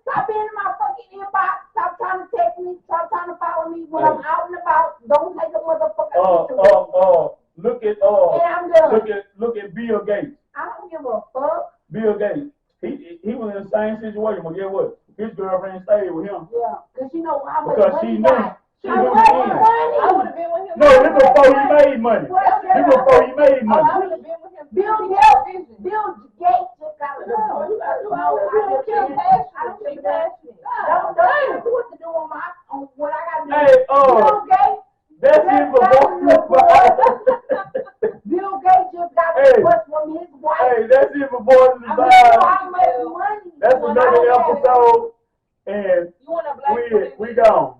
Speaker 3: Stop being in my fucking inbox. Stop trying to text me. Stop trying to follow me when I'm out and about. Don't take a motherfucking picture with me.
Speaker 1: Look at Bill Gates.
Speaker 3: I don't give a fuck.
Speaker 1: Bill Gates. He was in the same situation, but guess what? His girlfriend stayed with him.
Speaker 3: Yeah, because you know how much
Speaker 1: Because
Speaker 3: money
Speaker 1: she
Speaker 3: he
Speaker 1: knew.
Speaker 3: got.
Speaker 1: She
Speaker 3: How
Speaker 1: knew
Speaker 3: much
Speaker 1: the end.
Speaker 2: I
Speaker 3: money?
Speaker 2: would have been with him.
Speaker 1: No, this before he made money. This before he made
Speaker 2: I
Speaker 1: money.
Speaker 2: would have been with him.
Speaker 3: Bill Gates just got a divorce. Don't tell me what to do on what I got to do.
Speaker 1: Hey,
Speaker 3: Bill Gates.
Speaker 1: that's it before.
Speaker 3: Bill Gates just got a
Speaker 1: Hey.
Speaker 3: divorce from his wife.
Speaker 1: Hey, that's it before the
Speaker 3: I
Speaker 1: vibe.
Speaker 3: know how much money.
Speaker 1: That's another episode, and
Speaker 2: You want a black woman?
Speaker 1: we gone.